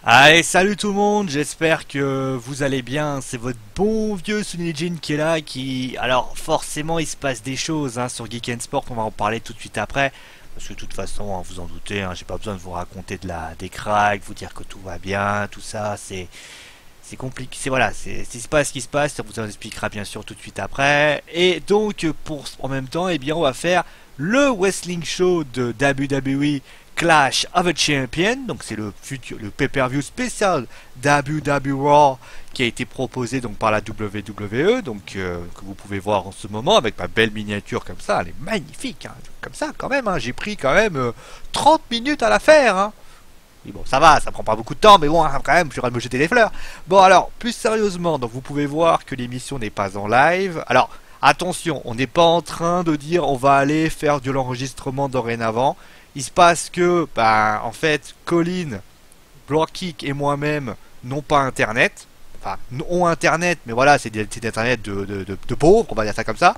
Allez, salut tout le monde, j'espère que vous allez bien. C'est votre bon vieux Sunijin qui est là, Alors, forcément, il se passe des choses sur Geek and Sport, on va en parler tout de suite après. Parce que de toute façon, vous en doutez, j'ai pas besoin de vous raconter des cracks, vous dire que tout va bien, tout ça, c'est compliqué. Il se passe ce qui se passe, on vous en expliquera bien sûr tout de suite après. Et donc, en même temps, on va faire le wrestling show de WWE Clash of the Champions, donc c'est le pay-per-view spécial WWE Raw qui a été proposé donc par la WWE, que vous pouvez voir en ce moment avec ma belle miniature comme ça, elle est magnifique, comme ça quand même, j'ai pris quand même 30 minutes à la faire. Et bon, ça va, ça prend pas beaucoup de temps, mais bon, quand même, je vais me jeter des fleurs. Bon, alors, plus sérieusement, donc vous pouvez voir que l'émission n'est pas en live. Alors, attention, on n'est pas en train de dire on va aller faire de l'enregistrement dorénavant. Il se passe que, en fait, Colin, Blockkick et moi-même n'ont pas internet. Enfin, ont internet, mais voilà, c'est internet de pauvres, on va dire ça comme ça.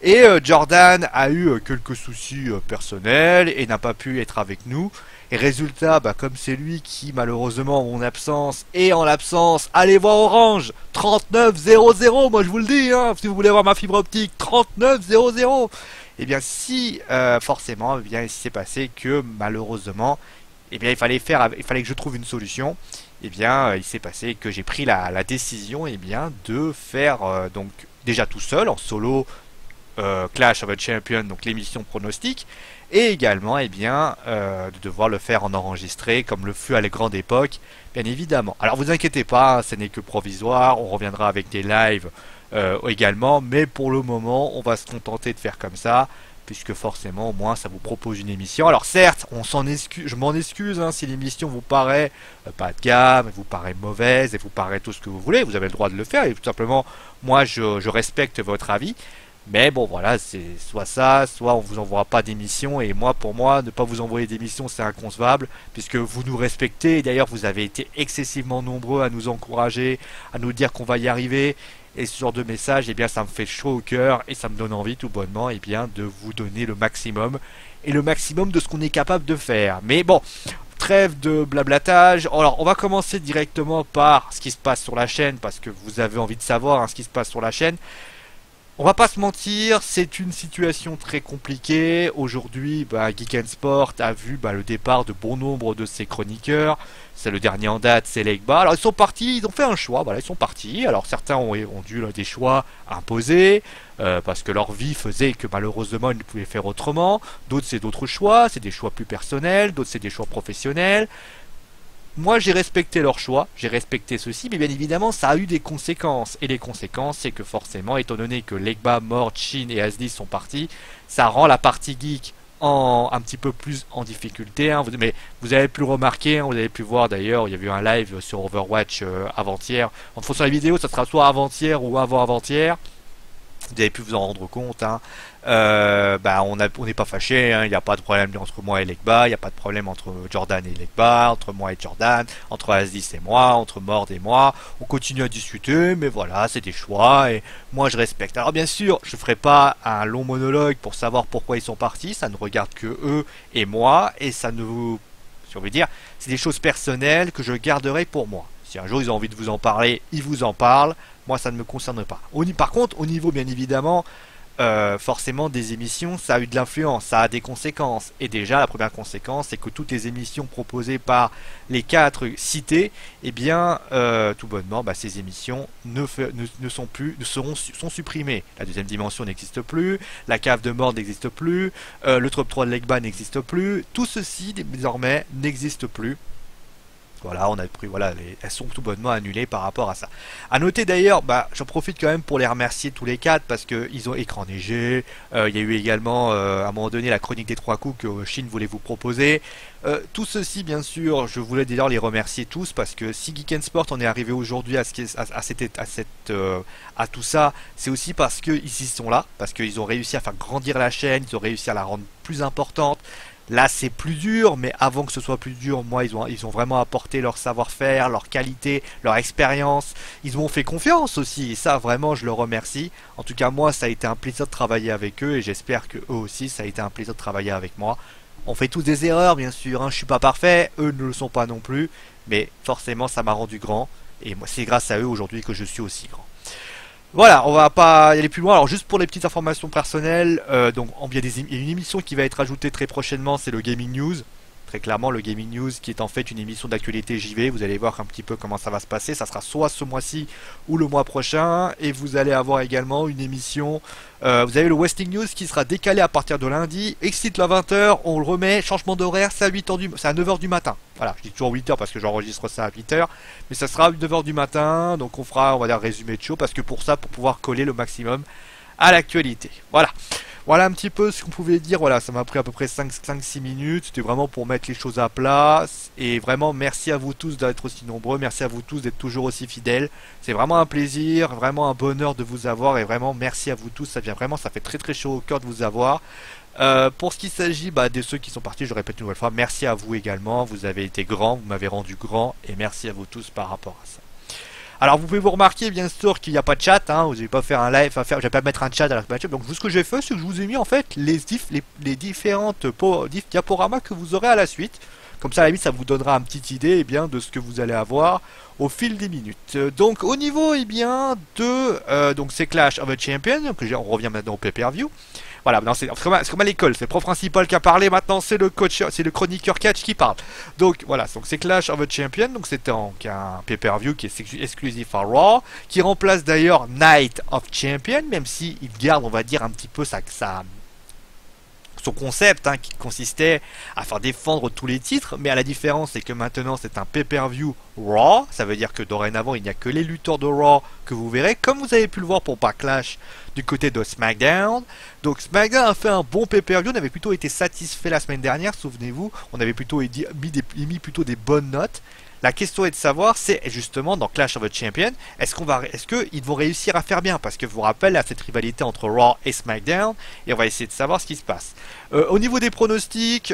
Et Jordan a eu quelques soucis personnels et n'a pas pu être avec nous. Et résultat, comme c'est lui qui, malheureusement, en mon absence et en l'absence, allez voir Orange 3900, moi je vous le dis, si vous voulez voir ma fibre optique, 3900. Et bien si, forcément, il s'est passé que, malheureusement, il fallait que je trouve une solution. Il s'est passé que j'ai pris la décision, de faire, donc, déjà tout seul, en solo, Clash of the Champions, donc l'émission pronostic, et également de devoir le faire en enregistré comme le fut à la grande époque, bien évidemment. Alors vous inquiétez pas, ce n'est que provisoire, on reviendra avec des lives également, mais pour le moment on va se contenter de faire comme ça, puisque forcément au moins ça vous propose une émission. Alors certes, je m'en excuse si l'émission vous paraît pas de gamme, vous paraît mauvaise, et vous paraît tout ce que vous voulez, vous avez le droit de le faire, et tout simplement moi je respecte votre avis. Mais bon voilà, c'est soit ça, soit on vous envoie pas d'émission, et pour moi, ne pas vous envoyer d'émission c'est inconcevable, puisque vous nous respectez, et d'ailleurs vous avez été excessivement nombreux à nous encourager, à nous dire qu'on va y arriver, et ce genre de message, ça me fait chaud au cœur, et ça me donne envie tout bonnement, de vous donner le maximum, et le maximum de ce qu'on est capable de faire. Mais bon, trêve de blablatage. Alors on va commencer directement par ce qui se passe sur la chaîne, parce que vous avez envie de savoir ce qui se passe sur la chaîne. On va pas se mentir, c'est une situation très compliquée. Aujourd'hui, Geek and Sport a vu le départ de bon nombre de ses chroniqueurs. C'est le dernier en date, c'est Legba. Alors ils sont partis, ils ont fait un choix, ils sont partis. Alors certains ont dû des choix imposés, parce que leur vie faisait que malheureusement ils ne pouvaient faire autrement. D'autres c'est d'autres choix, c'est des choix plus personnels, d'autres c'est des choix professionnels. Moi j'ai respecté leur choix, j'ai respecté ceci, mais bien évidemment ça a eu des conséquences. Et les conséquences c'est que forcément, étant donné que Legba, Mort, Shin et Asdi sont partis, ça rend la partie geek un petit peu plus en difficulté. Mais vous avez pu le remarquer, vous avez pu voir d'ailleurs, il y a eu un live sur Overwatch avant-hier. En fonction de la vidéo, ça sera soit avant-hier ou avant-avant-hier. Vous avez pu vous en rendre compte. On n'est pas fâché, il n'y a pas de problème entre moi et Legba, il n'y a pas de problème entre Jordan et Legba, entre moi et Jordan, entre Asdis et moi, entre Mord et moi. On continue à discuter, mais voilà, c'est des choix et moi je respecte. Alors bien sûr, je ferai pas un long monologue pour savoir pourquoi ils sont partis, ça ne regarde que eux et moi, et ça ne vous, si on veut dire, c'est des choses personnelles que je garderai pour moi. Si un jour ils ont envie de vous en parler, ils vous en parlent. Moi, ça ne me concerne pas. Par contre, au niveau, bien évidemment, forcément, des émissions, ça a eu de l'influence, ça a des conséquences. Et déjà, la première conséquence, c'est que toutes les émissions proposées par les 4 cités, tout bonnement, ces émissions sont supprimées. La deuxième dimension n'existe plus, la cave de mort n'existe plus, le top 3 de Legba n'existe plus. Tout ceci, désormais, n'existe plus. Voilà, on a pris, elles sont tout bonnement annulées par rapport à ça. À noter d'ailleurs, j'en profite quand même pour les remercier tous les 4 parce qu'ils ont écran neigé. Il y a eu également, à un moment donné, la chronique des 3 coups que Shin voulait vous proposer. Tout ceci, bien sûr, je voulais d'ailleurs les remercier tous parce que si Geek and Sport en est arrivé aujourd'hui à tout ça, c'est aussi parce qu'ils y sont là, parce qu'ils ont réussi à faire grandir la chaîne, ils ont réussi à la rendre plus importante. Là c'est plus dur, mais avant que ce soit plus dur, moi ils ont vraiment apporté leur savoir-faire, leur qualité, leur expérience. Ils m'ont fait confiance aussi, et ça vraiment je leur remercie. En tout cas moi ça a été un plaisir de travailler avec eux, et j'espère que eux aussi ça a été un plaisir de travailler avec moi. On fait tous des erreurs, bien sûr, hein. Je suis pas parfait, eux ne le sont pas non plus, mais forcément ça m'a rendu grand, et moi c'est grâce à eux aujourd'hui que je suis aussi grand. Voilà, on va pas y aller plus loin. Alors juste pour les petites informations personnelles, donc il y a une émission qui va être ajoutée très prochainement, c'est le Gaming News. Très clairement, le Gaming News qui est en fait une émission d'actualité JV. Vous allez voir un petit peu comment ça va se passer. Ça sera soit ce mois-ci ou le mois prochain. Et vous allez avoir également une émission. Vous avez le Westing News qui sera décalé à partir de lundi. Excite à 20h. On le remet. Changement d'horaire, c'est à 8h c'est à 9h du matin. Voilà, je dis toujours 8h parce que j'enregistre ça à 8h. Mais ça sera à 9h du matin. Donc on fera, on va dire, résumé de show. Parce que pour ça, pour pouvoir coller le maximum à l'actualité. Voilà. Voilà un petit peu ce qu'on pouvait dire. Voilà, ça m'a pris à peu près 5-6 minutes. C'était vraiment pour mettre les choses à plat. Et vraiment, merci à vous tous d'être aussi nombreux. Merci à vous tous d'être toujours aussi fidèles. C'est vraiment un plaisir, vraiment un bonheur de vous avoir. Et vraiment, merci à vous tous. Ça vient vraiment, ça fait très très chaud au cœur de vous avoir. Pour ce qui s'agit de ceux qui sont partis, je répète une nouvelle fois, merci à vous également. Vous avez été grands, vous m'avez rendu grand. Et merci à vous tous par rapport à ça. Alors vous pouvez vous remarquer bien sûr qu'il n'y a pas de chat, hein, vous n'allez pas faire un live, je vais pas mettre un chat à la match. Donc ce que j'ai fait, c'est que je vous ai mis en fait les différentes diaporamas que vous aurez à la suite. Comme ça à la limite ça vous donnera une petite idée de ce que vous allez avoir au fil des minutes. Donc au niveau de donc c'est Clash of the Champions, donc on revient maintenant au pay-per-view. Voilà, c'est comme à l'école, c'est le prof principal qui a parlé, maintenant c'est le coach, c'est le chroniqueur catch qui parle. Donc voilà, donc c'est Clash of the Champions, donc c'est un pay-per-view qui est exclusif à Raw, qui remplace d'ailleurs Night of Champions, même si il garde, on va dire, un petit peu son concept qui consistait à faire défendre tous les titres, mais à la différence c'est que maintenant c'est un pay-per-view Raw, ça veut dire que dorénavant il n'y a que les lutteurs de Raw que vous verrez, comme vous avez pu le voir pour Backlash du côté de SmackDown. Donc SmackDown a fait un bon pay-per-view, on avait plutôt été satisfait la semaine dernière, souvenez-vous, on avait plutôt mis plutôt des bonnes notes. La question est de savoir, c'est justement dans Clash of the Champions, est-ce qu'ils vont réussir à faire bien? Parce que je vous rappelle, à cette rivalité entre Raw et SmackDown, et on va essayer de savoir ce qui se passe. Au niveau des pronostics,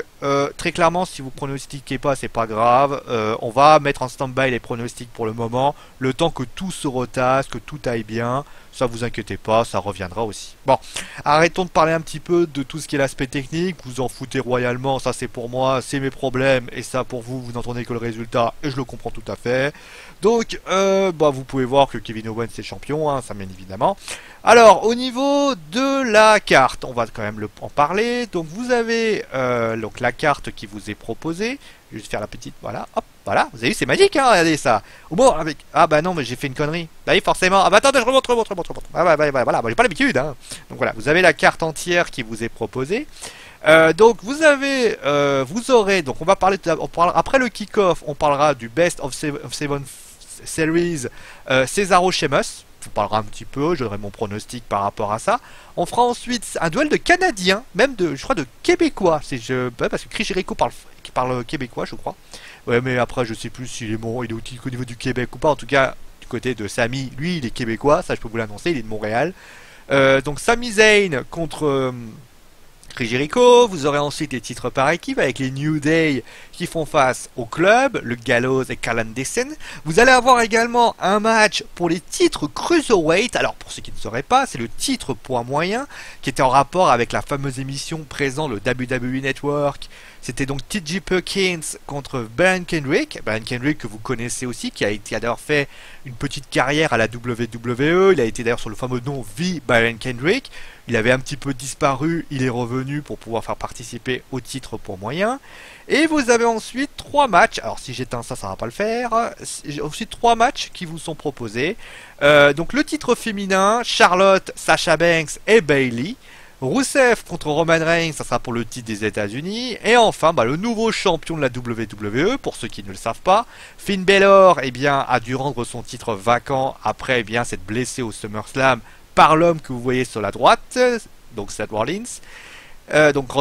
très clairement, si vous pronostiquez pas, c'est pas grave. On va mettre en stand-by les pronostics pour le moment, le temps que tout se retasse, que tout aille bien. Ça vous inquiétez pas, ça reviendra aussi. Bon, arrêtons de parler un petit peu de tout ce qui est l'aspect technique. Vous en foutez royalement, ça c'est pour moi, c'est mes problèmes. Et ça pour vous, vous n'entendez que le résultat. Et je le comprends tout à fait. Donc, vous pouvez voir que Kevin Owens est champion, ça bien évidemment. Alors, au niveau de la carte, on va quand même en parler. Donc, vous avez donc la carte qui vous est proposée. Je vais juste faire la petite, voilà, hop, voilà. Vous avez vu, c'est magique, regardez ça. Avec... Ah bah non, mais j'ai fait une connerie. Bah oui, forcément. Ah bah attendez, je remonte. Ah voilà, j'ai pas l'habitude, Donc voilà, vous avez la carte entière qui vous est proposée. Donc vous aurez, donc on va parler, après le kick-off, on parlera du Best of Seven Series Cesaro Sheamus. On parlera un petit peu, je donnerai mon pronostic par rapport à ça. On fera ensuite un duel de Canadiens, même je crois de Québécois. Parce que Chris Jericho parle québécois, je crois. Ouais, mais après, je sais plus s'il est au niveau du Québec ou pas. En tout cas, du côté de Sami, lui, il est québécois. Ça, je peux vous l'annoncer, il est de Montréal. Donc Sami Zayn contre Chris Jericho. Vous aurez ensuite les titres par équipe avec les New Day qui font face au club, le Gallows et Karl Anderson. Vous allez avoir également un match pour les titres Cruiserweight. Alors pour ceux qui ne sauraient pas, c'est le titre poids moyen qui était en rapport avec la fameuse émission présent le WWE Network. C'était donc T.J. Perkins contre Brian Kendrick. Brian Kendrick que vous connaissez aussi, qui a d'ailleurs fait une petite carrière à la WWE. Il a été d'ailleurs sur le fameux nom The Brian Kendrick. Il avait un petit peu disparu, il est revenu pour pouvoir faire participer au titre pour moyen. Et vous avez ensuite 3 matchs, alors si j'éteins ça, ça va pas le faire. Ensuite 3 matchs qui vous sont proposés. Donc le titre féminin, Charlotte, Sasha Banks et Bayley. Rusev contre Roman Reigns, ça sera pour le titre des États-Unis. Et enfin, le nouveau champion de la WWE, pour ceux qui ne le savent pas, Finn Balor, a dû rendre son titre vacant après, s'être blessé au SummerSlam par l'homme que vous voyez sur la droite, donc Seth Rollins. Donc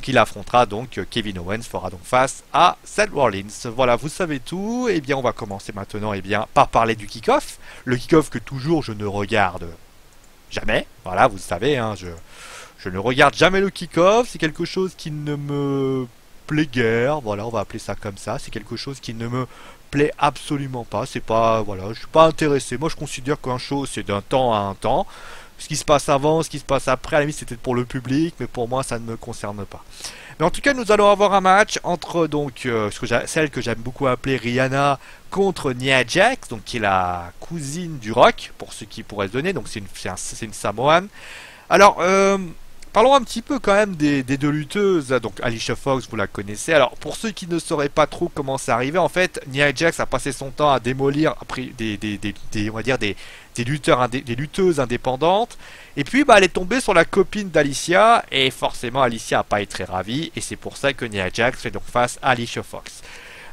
il affrontera Kevin Owens, fera donc face à Seth Rollins. Voilà, vous savez tout. On va commencer maintenant par parler du kick-off. Le kick-off que toujours je ne regarde jamais. Voilà, vous le savez, je ne regarde jamais le kick-off. C'est quelque chose qui ne me plaît guère. Voilà, on va appeler ça comme ça. C'est quelque chose qui ne me plaît absolument pas. C'est pas, voilà, je suis pas intéressé. Moi, je considère qu'un show, c'est d'un temps à un temps. Ce qui se passe avant, ce qui se passe après, à la limite, c'était pour le public, mais pour moi, ça ne me concerne pas. Mais en tout cas, nous allons avoir un match entre donc celle que j'aime beaucoup appeler Rihanna contre Nia Jax, donc qui est la cousine du Rock, pour ceux qui pourraient se donner. Donc c'est une Samoan. Alors, parlons un petit peu quand même des deux lutteuses. Donc Alicia Fox, vous la connaissez. Alors pour ceux qui ne sauraient pas trop comment c'est arrivé, en fait, Nia Jax a passé son temps à démolir après on va dire des lutteuses indépendantes. Et puis bah, elle est tombée sur la copine d'Alicia et forcément Alicia a pas été très ravie et c'est pour ça que Nia Jax fait donc face à Alicia Fox.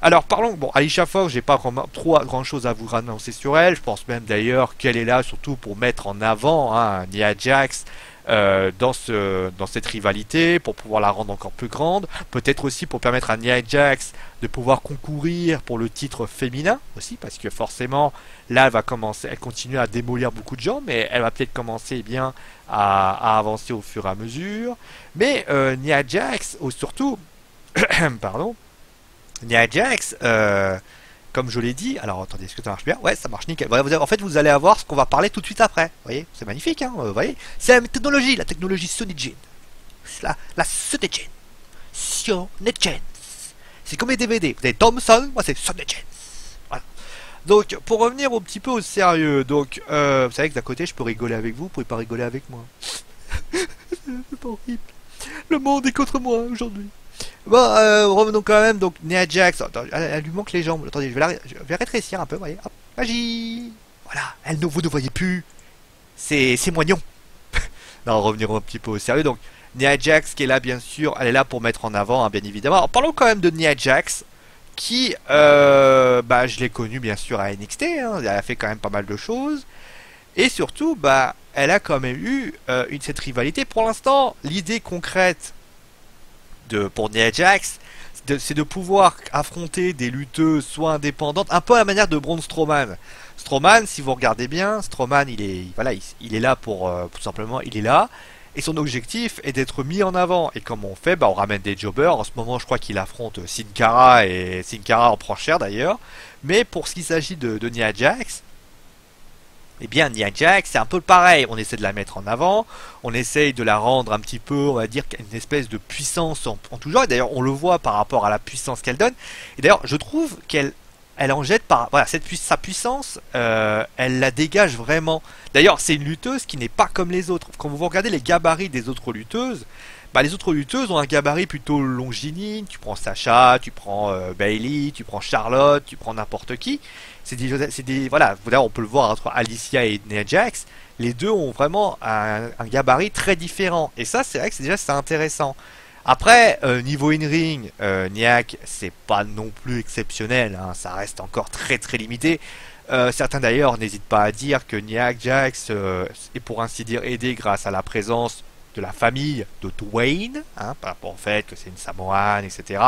Alors parlons, bon, Alicia Fox, j'ai pas trop grand chose à vous annoncer sur elle. Je pense même d'ailleurs qu'elle est là surtout pour mettre en avant Nia Jax dans cette rivalité, pour pouvoir la rendre encore plus grande. Peut-être aussi pour permettre à Nia Jax de pouvoir concourir pour le titre féminin aussi, parce que forcément là elle continue à démolir beaucoup de gens, mais elle va peut-être commencer bien à avancer au fur et à mesure. Mais Nia Jax, surtout, pardon. Nia Jax, comme je l'ai dit, alors attendez, est-ce que ça marche bien? Ouais, ça marche nickel. Voilà, en fait, vous allez avoir ce qu'on va parler tout de suite après. Vous voyez, c'est magnifique, hein, vous voyez. C'est la technologie Sony Gen. C'est la Sony Gen. Sony Gen. C'est comme les DVD. Vous avez Thomson, moi c'est Sony Gen. Voilà. Donc, pour revenir un petit peu au sérieux, donc, vous savez que d'un côté, je peux rigoler avec vous, vous pouvez pas rigoler avec moi. C'est pas horrible. Le monde est contre moi aujourd'hui. Bon, revenons quand même. Donc, Nia Jax, attends, elle lui manque les jambes. Attendez, je vais rétrécir un peu, vous voyez. Hop, magie. Voilà, vous ne voyez plus. C'est moignon. Non, revenons un petit peu au sérieux. Donc, Nia Jax qui est là, bien sûr, elle est là pour mettre en avant, hein, bien évidemment. Alors, parlons quand même de Nia Jax, qui, bah, je l'ai connue, bien sûr, à NXT. Hein, elle a fait quand même pas mal de choses. Et surtout, bah, elle a quand même eu cette rivalité. Pour l'instant, l'idée concrète pour Nia Jax, c'est de pouvoir affronter des lutteuses soit indépendantes, un peu à la manière de Braun Strowman. Strowman, si vous regardez bien, Strowman, il est là pour tout simplement, il est là. Et son objectif est d'être mis en avant. Et comme on fait, bah, on ramène des jobbers. En ce moment, je crois qu'il affronte Sin Cara et Sin Cara en prend cher d'ailleurs. Mais pour ce qui s'agit de Nia Jax, eh bien, Nia Jax, c'est un peu pareil. On essaie de la mettre en avant, on essaye de la rendre un petit peu, on va dire, une espèce de puissance en tout genre. Et d'ailleurs, on le voit par rapport à la puissance qu'elle donne. Et d'ailleurs, je trouve qu'elle en jette par... Voilà, sa puissance, elle la dégage vraiment. D'ailleurs, c'est une lutteuse qui n'est pas comme les autres. Quand vous regardez les gabarits des autres lutteuses, bah, les autres lutteuses ont un gabarit plutôt longiligne. Tu prends Sacha, tu prends Bayley, tu prends Charlotte, tu prends n'importe qui. Voilà, on peut le voir entre Alicia et Nia Jax. Les deux ont vraiment un gabarit très différent. Et ça, c'est vrai que c'est intéressant. Après, niveau in-ring, Niak, c'est pas non plus exceptionnel. Hein, ça reste encore très très limité. Certains d'ailleurs n'hésitent pas à dire que Nia Jax est pour ainsi dire aidé grâce à la présence de la famille de Dwayne, hein, par rapport au fait que c'est une Samoane, etc.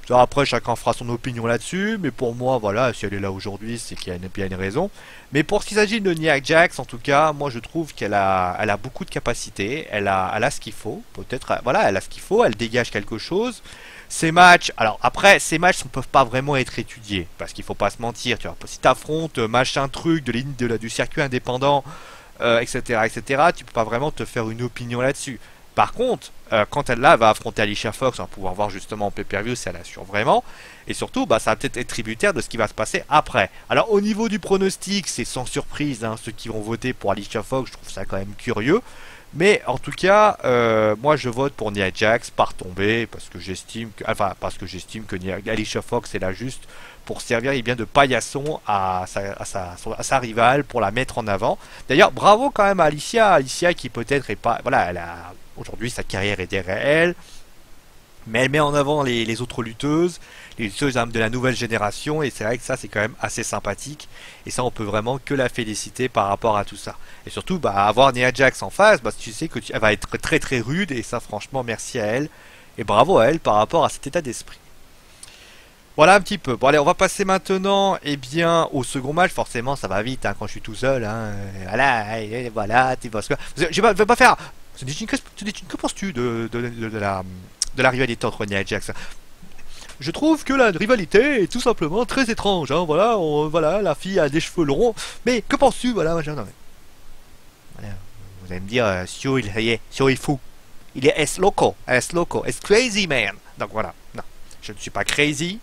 Ça, après, chacun fera son opinion là-dessus, mais pour moi, voilà, si elle est là aujourd'hui, c'est qu'il y a bien une raison. Mais pour ce qui s'agit de Nia Jax, en tout cas, moi je trouve qu'elle a beaucoup de capacités, elle a ce qu'il faut, peut-être, voilà, elle a ce qu'il faut, elle dégage quelque chose. Ces matchs, alors après, ces matchs ne peuvent pas vraiment être étudiés, parce qu'il faut pas se mentir, tu vois, si t'affrontes machin truc du circuit indépendant, etc., etc., tu peux pas vraiment te faire une opinion là-dessus. Par contre, quand elle va affronter Alicia Fox, on va pouvoir voir justement en pay-per-view si elle assure vraiment. Et surtout, bah, ça va peut-être être tributaire de ce qui va se passer après. Alors au niveau du pronostic, c'est sans surprise, hein, ceux qui vont voter pour Alicia Fox, je trouve ça quand même curieux. Mais en tout cas, moi je vote pour Nia Jax par tombée, parce que j'estime que Alicia Fox est là juste pour servir bien de paillasson à sa rivale, pour la mettre en avant. D'ailleurs, bravo quand même à Alicia qui peut-être est pas, voilà, aujourd'hui sa carrière est derrière elle, mais elle met en avant les autres lutteuses, les lutteuses de la nouvelle génération, et c'est vrai que ça c'est quand même assez sympathique, et ça on peut vraiment que la féliciter par rapport à tout ça. Et surtout, bah, avoir Nia Jax en face, bah, tu sais elle va être très très rude, et ça franchement merci à elle, et bravo à elle par rapport à cet état d'esprit. Voilà un petit peu. Bon allez, on va passer maintenant bien au second match. Forcément, ça va vite hein, quand je suis tout seul. Hein. Voilà, tu vois ce que... Je vais pas faire... Que penses-tu de la rivalité entre Nia Jax? Je trouve que la rivalité est tout simplement très étrange. Hein. Voilà, la fille a des cheveux longs. Mais que penses-tu? Voilà, non, mais... Voilà, vous allez me dire, Sio, il est fou. Il est S-Loco. S-Loco. S crazy man. Donc voilà. Non. Je ne suis pas crazy.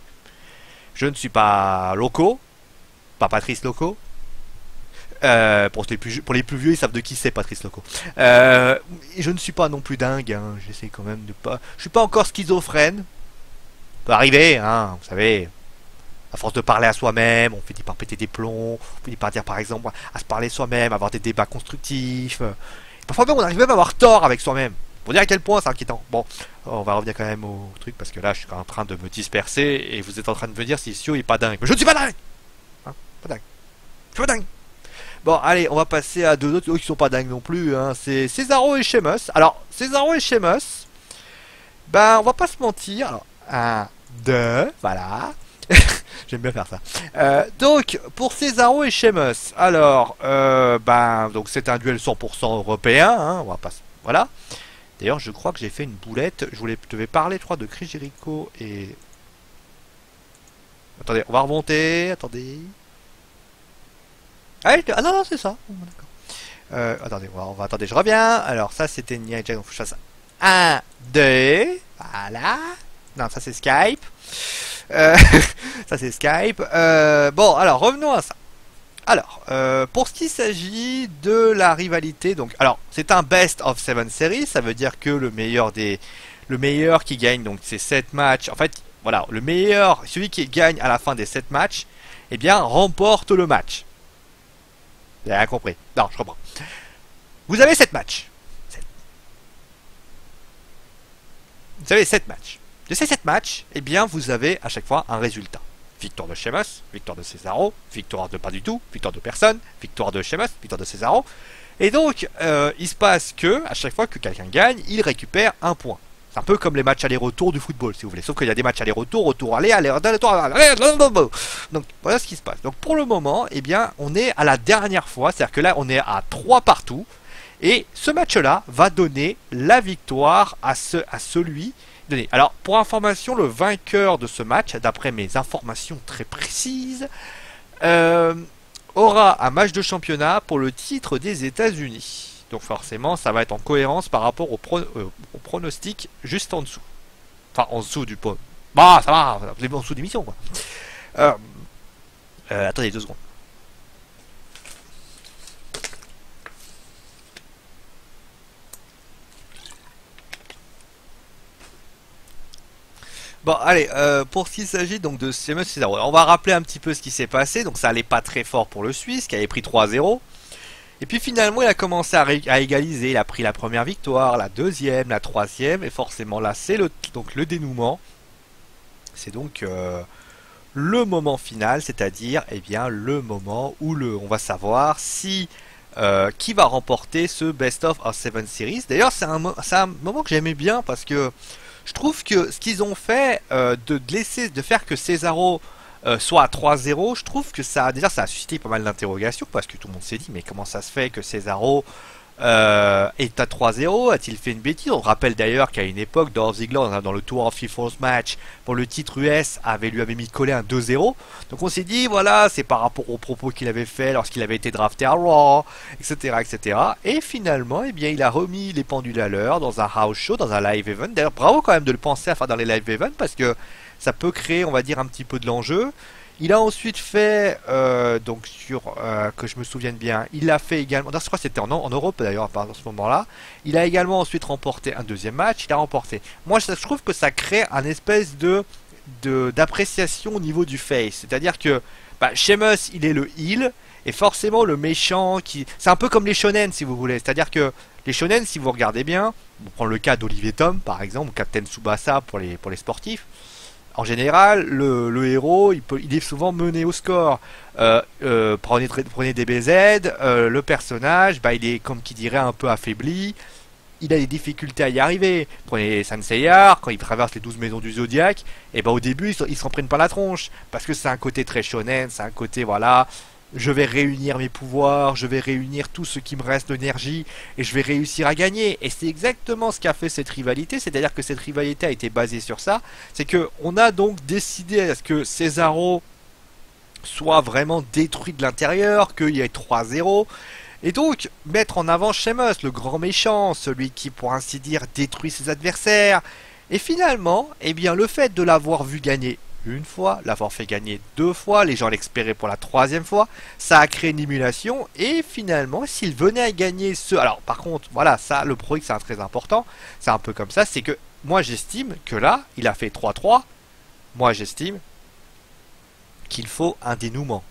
Je ne suis pas loco. Pas Patrice Loco. Pour les plus vieux, ils savent de qui c'est Patrice Loco. Je ne suis pas non plus dingue. Hein. J'essaie quand même de pas. Je suis pas encore schizophrène. Ça peut arriver, hein. Vous savez. À force de parler à soi-même, on finit par péter des plombs. On finit par dire, par exemple, à se parler soi-même, avoir des débats constructifs. Parfois même, on arrive même à avoir tort avec soi-même. Pour dire à quel point c'est inquiétant. Bon, on va revenir quand même au truc parce que là, je suis en train de me disperser et vous êtes en train de me dire si Sio est pas dingue. Mais je ne suis pas dingue. Hein, pas dingue. Je suis pas dingue. Bon, allez, on va passer à deux autres qui sont pas dingues non plus. Hein. C'est Cesaro et Sheamus. Alors, Cesaro et Sheamus, ben, on va pas se mentir. Alors, un, deux, voilà. J'aime bien faire ça. Donc, pour Cesaro et Sheamus, alors, ben, donc c'est un duel 100% européen. Hein, on va pas, voilà. D'ailleurs, je crois que j'ai fait une boulette. Devais parler, je crois, de Chris Jericho et. Attendez, on va remonter. Attendez. Ah non, non, c'est ça. Attendez, attendez, je reviens. Alors, ça, c'était Nia Jax. Donc, je fasse 1, 2. Voilà. Non, ça, c'est Skype. Ça, c'est Skype. Bon, alors, revenons à ça. Alors, pour ce qui s'agit de la rivalité, donc, alors, c'est un best of 7 series. Ça veut dire que le meilleur qui gagne, donc, ces 7 matchs. En fait, voilà, le meilleur, celui qui gagne à la fin des 7 matchs, eh bien, remporte le match. Vous avez rien compris. Non, je comprends. Vous avez 7 matchs. Vous avez 7 matchs. De ces 7 matchs, eh bien, vous avez à chaque fois un résultat. Victoire de Sheamus, victoire de Cesaro, victoire de pas du tout, victoire de personne, victoire de Sheamus, victoire de Cesaro. Et donc, il se passe que, à chaque fois que quelqu'un gagne, il récupère un point. C'est un peu comme les matchs aller-retour du football, si vous voulez. Sauf qu'il y a des matchs aller-retour, retour-aller, aller-retour, aller-retour. Donc, voilà ce qui se passe. Donc, pour le moment, eh bien, on est à la dernière fois. C'est-à-dire que là, on est à 3 partout. Et ce match-là va donner la victoire à celui donné. Alors, pour information, le vainqueur de ce match, d'après mes informations très précises, aura un match de championnat pour le titre des États-Unis. Donc forcément, ça va être en cohérence par rapport au pronostic juste en dessous. Enfin, en dessous du pot. Bah, ça va, vous êtes en dessous d'émission, quoi. Attendez 2 secondes. Bon, allez, pour ce qui s'agit donc de Sheamus Cesaro, on va rappeler un petit peu ce qui s'est passé. Donc ça allait pas très fort pour le Suisse, qui avait pris 3-0. Et puis finalement, il a commencé à égaliser. Il a pris la première victoire, la deuxième, la troisième. Et forcément, là, c'est donc le dénouement. C'est donc le moment final, c'est-à-dire eh bien, le moment où on va savoir si qui va remporter ce Best of 7 Series. D'ailleurs, c'est un moment que j'aimais bien parce que je trouve que ce qu'ils ont fait de faire que Cesaro soit à 3-0, je trouve que ça a suscité pas mal d'interrogations parce que tout le monde s'est dit mais comment ça se fait que Cesaro est à 3-0, a-t-il fait une bêtise? On rappelle d'ailleurs qu'à une époque, Dolph Ziggler dans le Tour of Force match pour le titre US lui avait mis collé un 2-0. Donc on s'est dit voilà, c'est par rapport aux propos qu'il avait fait lorsqu'il avait été drafté à Raw, etc., etc. Et finalement, eh bien, il a remis les pendules à l'heure dans un house show, dans un live event. D'ailleurs, bravo quand même de le penser à faire dans les live events parce que ça peut créer, on va dire, un petit peu de l'enjeu. Il a ensuite fait, donc que je me souvienne bien, il a fait également, je crois que c'était en Europe d'ailleurs, à ce moment-là, il a également ensuite remporté un deuxième match, il a remporté. Moi je trouve que ça crée un espèce d'appréciation au niveau du face, c'est-à-dire que Sheamus il est le heel, et forcément le méchant c'est un peu comme les shonen si vous voulez, c'est-à-dire que les shonen si vous regardez bien, on prend le cas d'Olivier Tom par exemple, ou Captain Tsubasa pour les sportifs. En général, le héros, il est souvent mené au score. Prenez DBZ, le personnage, il est comme qui dirait un peu affaibli. Il a des difficultés à y arriver. Prenez Senseiya, quand il traverse les 12 maisons du Zodiac, et au début, ils s'en prennent pas la tronche. Parce que c'est un côté très shonen, c'est un côté, voilà, je vais réunir mes pouvoirs, je vais réunir tout ce qui me reste d'énergie, et je vais réussir à gagner. Et c'est exactement ce qu'a fait cette rivalité, c'est-à-dire que cette rivalité a été basée sur ça. C'est que on a donc décidé à ce que Cesaro soit vraiment détruit de l'intérieur, qu'il y ait 3-0. Et donc, mettre en avant Sheamus, le grand méchant, celui qui, pour ainsi dire, détruit ses adversaires. Et finalement, eh bien, le fait de l'avoir vu gagner une fois, l'avoir fait gagner 2 fois, les gens l'espéraient pour la 3e fois, ça a créé une émulation. Et finalement, s'il venait à gagner ce... Alors, par contre, voilà, ça, le pro X, c'est très important. C'est un peu comme ça, c'est que moi, j'estime que là, il a fait 3-3. Moi, j'estime qu'il faut un dénouement.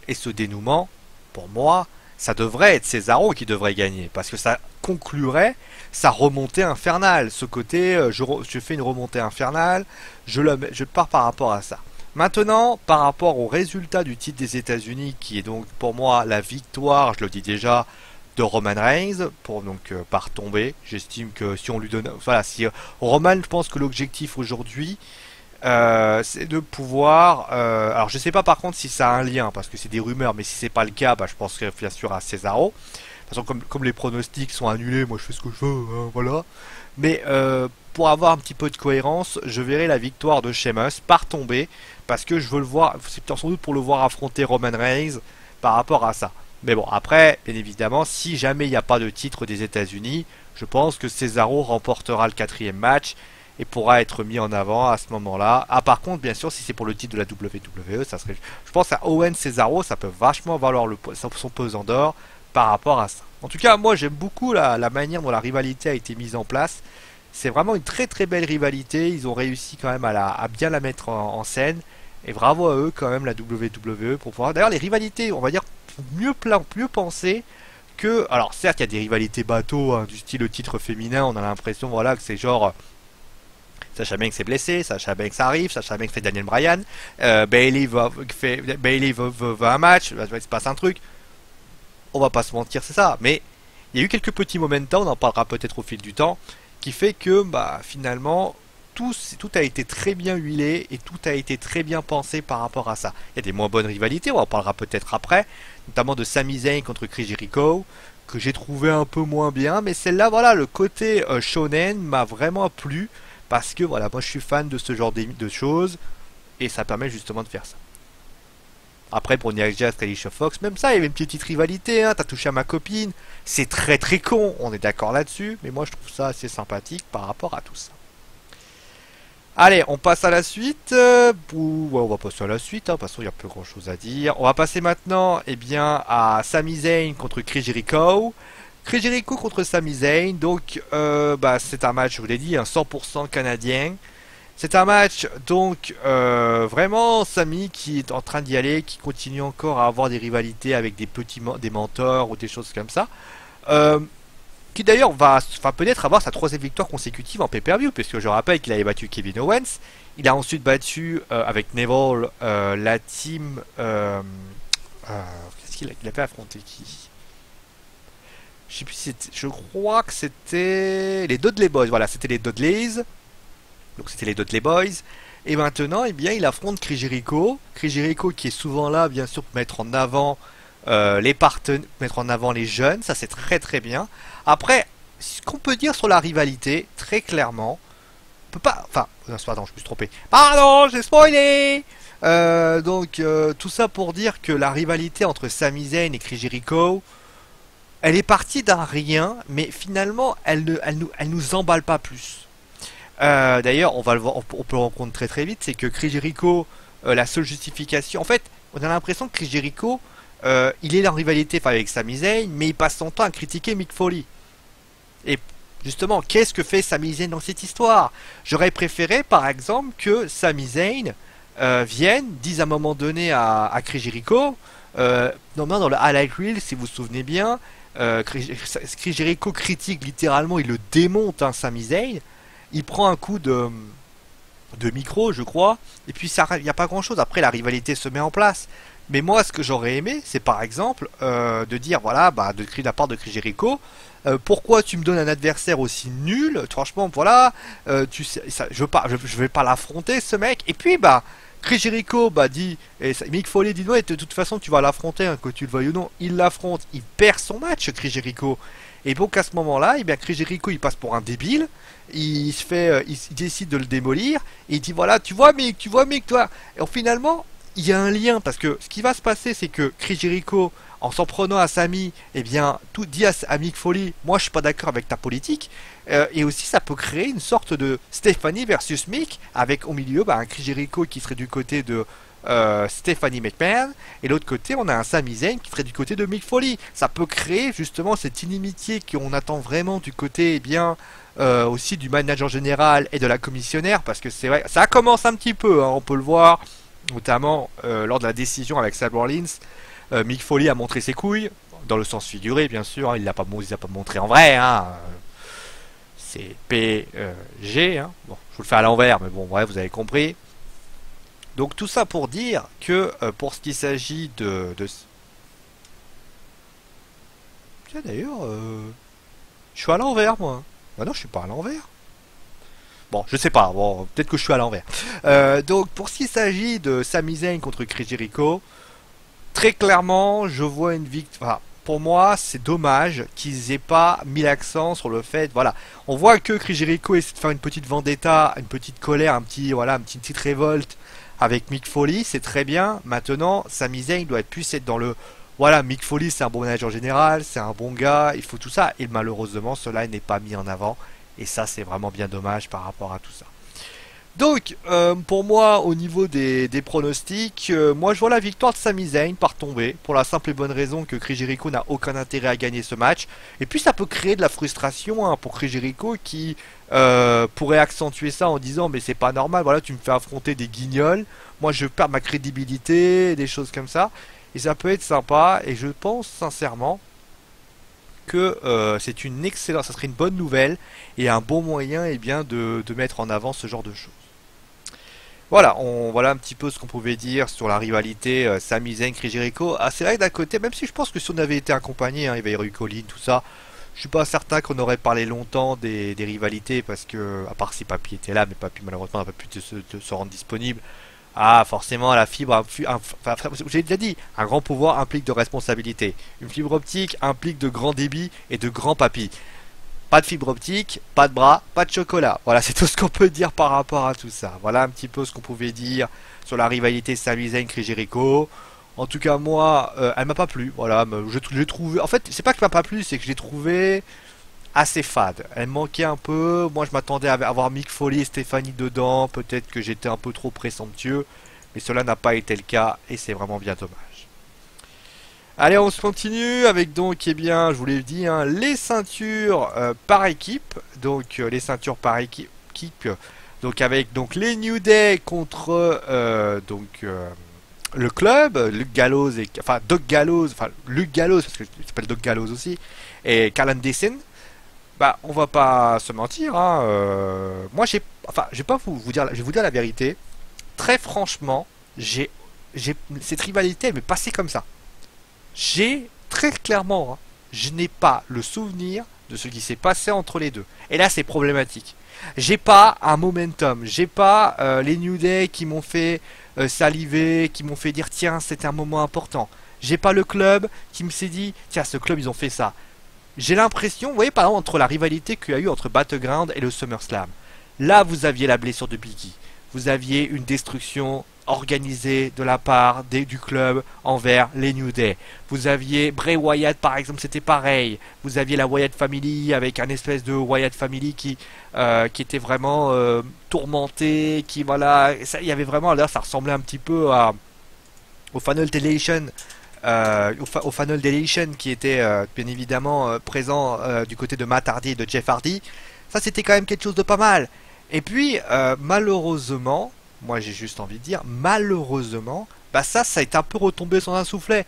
Et ce dénouement, pour moi, ça devrait être Cesaro qui devrait gagner, parce que ça conclurait sa remontée infernale. Ce côté, je fais une remontée infernale, je pars par rapport à ça. Maintenant, par rapport au résultat du titre des États-Unis, qui est donc pour moi la victoire, je le dis déjà, de Roman Reigns, pour donc par tomber. J'estime que si on lui donne, voilà, si Roman, je pense que l'objectif aujourd'hui, c'est de pouvoir. Alors je sais pas par contre si ça a un lien parce que c'est des rumeurs, mais si c'est pas le cas, bah, je pense que bien sûr à Cesaro. De toute façon, comme les pronostics sont annulés, moi je fais ce que je veux, hein, voilà. Mais pour avoir un petit peu de cohérence, je verrai la victoire de Sheamus par tomber parce que je veux le voir. C'est sans doute pour le voir affronter Roman Reigns par rapport à ça. Mais bon, après, bien évidemment, si jamais il n'y a pas de titre des États-Unis, je pense que Cesaro remportera le 4e match et pourra être mis en avant à ce moment-là. Ah, par contre, bien sûr, si c'est pour le titre de la WWE, ça serait, je pense à Owen Cesaro, ça peut vachement valoir son pesant d'or par rapport à ça. En tout cas, moi j'aime beaucoup la manière dont la rivalité a été mise en place. C'est vraiment une très très belle rivalité. Ils ont réussi quand même à bien la mettre en scène. Et bravo à eux quand même, la WWE, pour pouvoir... D'ailleurs, les rivalités, on va dire, mieux pensées que... Alors certes, il y a des rivalités bateaux, hein, du style le titre féminin, on a l'impression voilà, que c'est genre... Sacha Banks s'est blessé, Sacha Banks arrive, Sacha Banks fait Daniel Bryan, Bayley veut un match, il se passe un truc. On va pas se mentir, c'est ça. Mais il y a eu quelques petits momentum, on en parlera peut-être au fil du temps, qui fait que bah, finalement tout a été très bien huilé et tout a été très bien pensé par rapport à ça. Il y a des moins bonnes rivalités, on en parlera peut-être après, notamment de Sami Zayn contre Chris Jericho, que j'ai trouvé un peu moins bien, mais celle-là, voilà, le côté shonen m'a vraiment plu. Parce que voilà, moi je suis fan de ce genre de choses et ça permet justement de faire ça. Après pour Nia Jax, Alicia Fox, même ça, il y avait une petite rivalité, hein, t'as touché à ma copine. C'est très très con, on est d'accord là-dessus, mais moi je trouve ça assez sympathique par rapport à tout ça. Allez, on passe à la suite. Ouais, on va passer à la suite, hein, parce qu'il n'y a plus grand chose à dire. On va passer maintenant eh bien, à Sami Zayn contre Chris Jericho. Chris Jericho contre Sami Zayn, donc bah, c'est un match, je vous l'ai dit, un 100% canadien. C'est un match, donc vraiment Sami qui est en train d'y aller, qui continue encore à avoir des rivalités avec des mentors ou des choses comme ça. Qui d'ailleurs va peut-être avoir sa 3e victoire consécutive en pay-per-view, puisque je rappelle qu'il avait battu Kevin Owens. Il a ensuite battu avec Neville la team... qu'est-ce qu'il a fait affronter qui? Je sais plus si je crois que c'était les Dudley Boys. Voilà, c'était les Dudleys. Donc c'était les Dudley Boys. Et maintenant, eh bien, il affronte Chris Jericho. Chris Jericho qui est souvent là, bien sûr, pour mettre en avant les partenaires, mettre en avant les jeunes. Ça, c'est très très bien. Après, ce qu'on peut dire sur la rivalité, très clairement, on peut pas. Enfin, non, pardon, je me suis trompé. Pardon, j'ai spoilé. Tout ça pour dire que la rivalité entre Sami Zayn et Chris Jericho, elle est partie d'un rien, mais finalement, elle nous emballe pas plus. D'ailleurs, on va le voir, on peut le rendre très très vite, c'est que Chris Jericho, la seule justification, en fait, on a l'impression que Chris Jericho, il est en rivalité avec Sami Zayn, mais il passe son temps à critiquer Mick Foley. Et justement, qu'est-ce que fait Sami Zayn dans cette histoire? J'aurais préféré, par exemple, que Sami Zayn vienne, dise à un moment donné à Chris Jericho, normalement dans le Highlight Reel, si vous vous souvenez bien, Chris Jericho critique littéralement, il le démonte, hein, Sami Zayn. Il prend un coup de micro, je crois, et puis il n'y a pas grand chose. Après, la rivalité se met en place. Mais moi, ce que j'aurais aimé, c'est par exemple de dire, voilà, bah, de la part de Chris Jericho, pourquoi tu me donnes un adversaire aussi nul? Franchement, voilà, tu sais, ça, je vais pas l'affronter, ce mec. Et puis, bah, Chris Jericho, bah, dit, et Mick Foley dit, ouais, de toute façon, tu vas l'affronter, hein, que tu le veuilles ou non. Il l'affronte, il perd son match, Chris Jericho. Et donc, à ce moment-là, eh bien, Chris Jericho, il passe pour un débile. Il décide de le démolir. Et il dit, voilà, tu vois, Mick, toi. Et finalement, il y a un lien, parce que ce qui va se passer, c'est que Chris Jericho, en s'en prenant à Sami, eh bien, tout dit à Mick Foley, moi je suis pas d'accord avec ta politique. Et aussi, ça peut créer une sorte de Stephanie versus Mick, avec au milieu un Chris Jericho qui serait du côté de Stephanie McMahon, et l'autre côté, on a un Sami Zayn qui serait du côté de Mick Foley. Ça peut créer justement cette inimitié qu'on attend vraiment du côté, eh bien, aussi du manager général et de la commissionnaire, parce que c'est vrai, ça commence un petit peu, hein, on peut le voir, notamment lors de la décision avec Seth Rollins. Mick Foley a montré ses couilles, dans le sens figuré bien sûr, hein, il l'a pas montré en vrai, hein, c'est PG, hein. Bon, je vous le fais à l'envers, mais bon, bref, vous avez compris. Donc tout ça pour dire que pour ce qui s'agit de... Tiens d'ailleurs, je suis à l'envers moi. Ah non, je suis pas à l'envers. Bon, je sais pas, bon, peut-être que je suis à l'envers. Donc pour ce qui s'agit de Sami Zayn contre Chris Jericho, très clairement, je vois une victoire. Pour moi, c'est dommage qu'ils aient pas mis l'accent sur le fait, voilà, on voit que Chris Jericho essaie de faire une petite vendetta, une petite colère, une petite révolte avec Mick Foley, c'est très bien. Maintenant, Sami Zayn doit être plus être dans le, voilà, Mick Foley c'est un bon manager général, c'est un bon gars, il faut tout ça, et malheureusement cela n'est pas mis en avant, et ça c'est vraiment bien dommage par rapport à tout ça. Donc, pour moi, au niveau des pronostics, moi je vois la victoire de Sami Zayn par tomber, pour la simple et bonne raison que Chris Jericho n'a aucun intérêt à gagner ce match. Et puis ça peut créer de la frustration hein, pour Chris Jericho qui pourrait accentuer ça en disant mais c'est pas normal, voilà tu me fais affronter des guignols, moi je perds ma crédibilité, des choses comme ça. Et ça peut être sympa, et je pense sincèrement que c'est une excellente, ça serait une bonne nouvelle et un bon moyen eh bien, de mettre en avant ce genre de choses. Voilà, voilà un petit peu ce qu'on pouvait dire sur la rivalité Sami Zayn, Chris Jericho. Ah, c'est vrai que d'un côté, même si je pense que si on avait été accompagné, hein, il y avait eu Colin, tout ça, je suis pas certain qu'on aurait parlé longtemps des rivalités parce que, à part si Papy était là, mais Papy malheureusement n'a pas pu se rendre disponible. Ah, forcément, la fibre, enfin, j'ai déjà dit, un grand pouvoir implique de responsabilité. Une fibre optique implique de grand débit et de grand papy. Pas de fibre optique, pas de bras, pas de chocolat. Voilà, c'est tout ce qu'on peut dire par rapport à tout ça. Voilà un petit peu ce qu'on pouvait dire sur la rivalité Sami Zayn Chris Jericho. En tout cas, moi, elle m'a pas plu. Voilà, j'ai trouvé. En fait, c'est pas que m'a pas plu, c'est que je l'ai trouvé assez fade. Elle manquait un peu. Moi, je m'attendais à avoir Mick Foley et Stéphanie dedans. Peut-être que j'étais un peu trop présomptueux, mais cela n'a pas été le cas et c'est vraiment bien dommage. Allez, on se continue avec donc, eh bien, je vous l'ai dit, hein, les ceintures par équipe. Donc, les ceintures par équipe. Donc, avec donc les New Day contre le club, Luke Gallows et enfin Doc Gallows, enfin Luke Gallows parce que il s'appelle Doc Gallows aussi, et Karl Anderson. Bah, on va pas se mentir, hein, moi je vais pas vous dire, je vais vous dire la vérité. Très franchement, cette rivalité, elle m'est passée comme ça. J'ai très clairement, hein, je n'ai pas le souvenir de ce qui s'est passé entre les deux. Et là, c'est problématique. J'ai pas un momentum, j'ai pas les New Day qui m'ont fait saliver, qui m'ont fait dire tiens, c'était un moment important. J'ai pas le club qui me s'est dit tiens, ce club ils ont fait ça. J'ai l'impression, vous voyez par exemple entre la rivalité qu'il y a eu entre Battleground et le SummerSlam. Là, vous aviez la blessure de Biggie. Vous aviez une destruction organisée de la part du club envers les New Day. Vous aviez Bray Wyatt par exemple, c'était pareil. Vous aviez la Wyatt Family avec un espèce de Wyatt Family qui était vraiment tourmenté, qui voilà, il y avait vraiment, là ça ressemblait un petit peu au Final Deletion. Au Final Deletion qui était bien évidemment présent du côté de Matt Hardy et de Jeff Hardy. Ça c'était quand même quelque chose de pas mal. Et puis malheureusement, moi j'ai juste envie de dire malheureusement, bah ça a été un peu retombé sans un soufflet.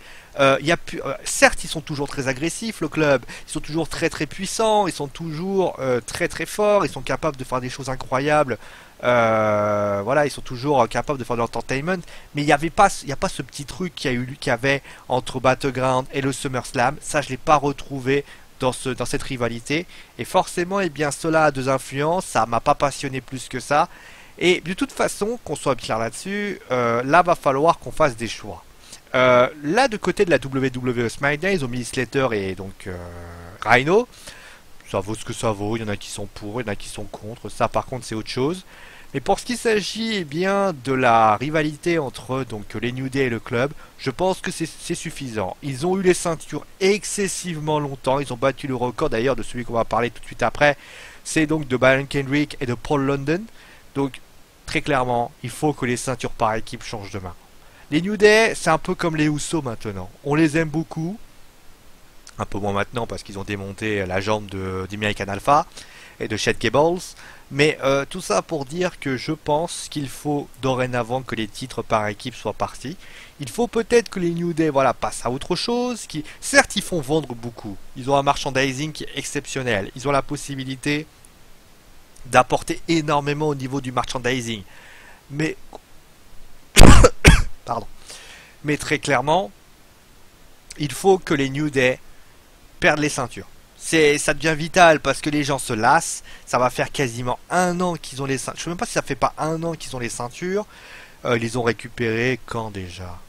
Certes ils sont toujours très agressifs le club, ils sont toujours très très puissants, ils sont toujours très très forts, ils sont capables de faire des choses incroyables. Voilà, ils sont toujours capables de faire de l'entertainment, mais il n'y a pas ce petit truc qu'il y avait entre Battleground et le SummerSlam. Ça, je l'ai pas retrouvé dans cette rivalité. Et forcément, eh bien, cela a deux influences. Ça m'a pas passionné plus que ça. Et de toute façon, qu'on soit clair là-dessus, là, va falloir qu'on fasse des choix. Là, de côté de la WWE SmackDown, ils ont mis Slater et donc Rhino. Ça vaut ce que ça vaut. Il y en a qui sont pour, il y en a qui sont contre. Ça, par contre, c'est autre chose. Mais pour ce qui s'agit eh bien de la rivalité entre donc les New Day et le club, je pense que c'est suffisant. Ils ont eu les ceintures excessivement longtemps. Ils ont battu le record d'ailleurs de celui qu'on va parler tout de suite après. C'est donc de Brian Kendrick et de Paul London. Donc très clairement, il faut que les ceintures par équipe changent de main. Les New Day, c'est un peu comme les Usos maintenant. On les aime beaucoup. Un peu moins maintenant parce qu'ils ont démonté la jambe d'American Alpha et de Chad Gables. Mais tout ça pour dire que je pense qu'il faut dorénavant que les titres par équipe soient partis. Il faut peut-être que les New Day passent à autre chose. Certes, ils font vendre beaucoup. Ils ont un merchandising qui est exceptionnel. Ils ont la possibilité d'apporter énormément au niveau du merchandising. Mais pardon. Mais très clairement, il faut que les New Day perdent les ceintures. Ça devient vital parce que les gens se lassent. Ça va faire quasiment un an qu'ils ont les ceintures. Je sais même pas si ça fait pas un an qu'ils ont les ceintures. Ils les ont récupérées quand déjà?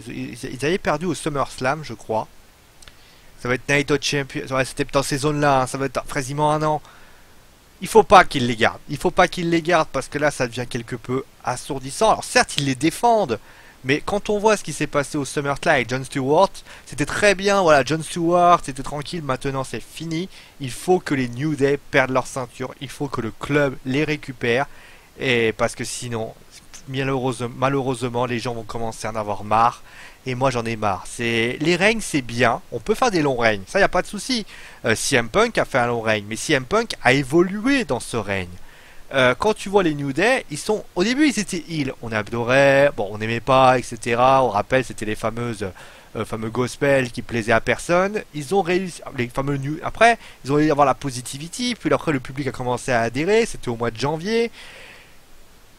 Ils avaient perdu au SummerSlam, je crois. Ça va être Night of Champions. Ouais, c'était dans ces zones-là. Hein. Ça va être quasiment un an. Il faut pas qu'ils les gardent. Il faut pas qu'ils les gardent parce que là, ça devient quelque peu assourdissant. Alors certes, ils les défendent. Mais quand on voit ce qui s'est passé au SummerSlam avec Jon Stewart, c'était très bien, voilà, Jon Stewart, c'était tranquille, maintenant c'est fini. Il faut que les New Day perdent leur ceinture, il faut que le club les récupère, et parce que sinon, malheureusement, les gens vont commencer à en avoir marre, et moi j'en ai marre. Les règnes c'est bien, on peut faire des longs règnes, ça y a pas de souci. CM Punk a fait un long règne, mais CM Punk a évolué dans ce règne. Quand tu vois les New Day, au début ils étaient heal, on adorait, bon on n'aimait pas, etc. On rappelle c'était les fameux gospel qui plaisaient à personne. Ils ont réussi, les fameux New, après ils ont réussi à avoir la positivity, puis après le public a commencé à adhérer, c'était au mois de janvier.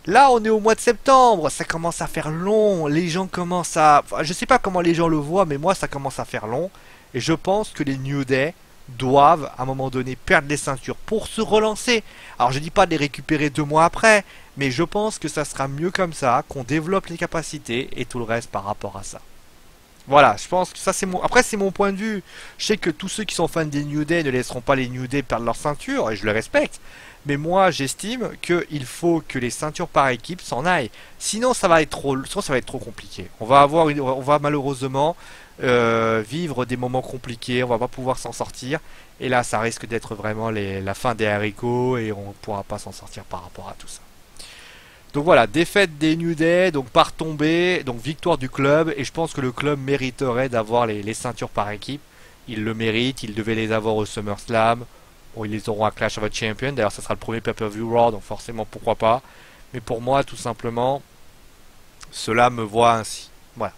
Là on est au mois de septembre, ça commence à faire long, les gens commencent à, enfin, je sais pas comment les gens le voient, mais moi ça commence à faire long, et je pense que les New Day doivent à un moment donné perdre les ceintures pour se relancer. Alors je dis pas de les récupérer 2 mois après, mais je pense que ça sera mieux comme ça, qu'on développe les capacités et tout le reste par rapport à ça. Voilà, je pense que ça c'est mon... Après c'est mon point de vue. Je sais que tous ceux qui sont fans des New Day ne laisseront pas les New Day perdre leur ceinture, et je le respecte. Mais moi j'estime qu'il faut que les ceintures par équipe s'en aillent. Sinon ça va être trop compliqué. On va malheureusement vivre des moments compliqués, on va pas pouvoir s'en sortir. Et là ça risque d'être vraiment la fin des haricots et on ne pourra pas s'en sortir par rapport à tout ça. Donc voilà, défaite des New Day, donc par tombée, donc victoire du club, et je pense que le club mériterait d'avoir les ceintures par équipe. Ils le méritent, ils devaient les avoir au SummerSlam. Bon, ils les auront à Clash of the Champions, d'ailleurs ça sera le premier pay-per-view Raw, donc forcément pourquoi pas. Mais pour moi, tout simplement, cela me voit ainsi. Voilà.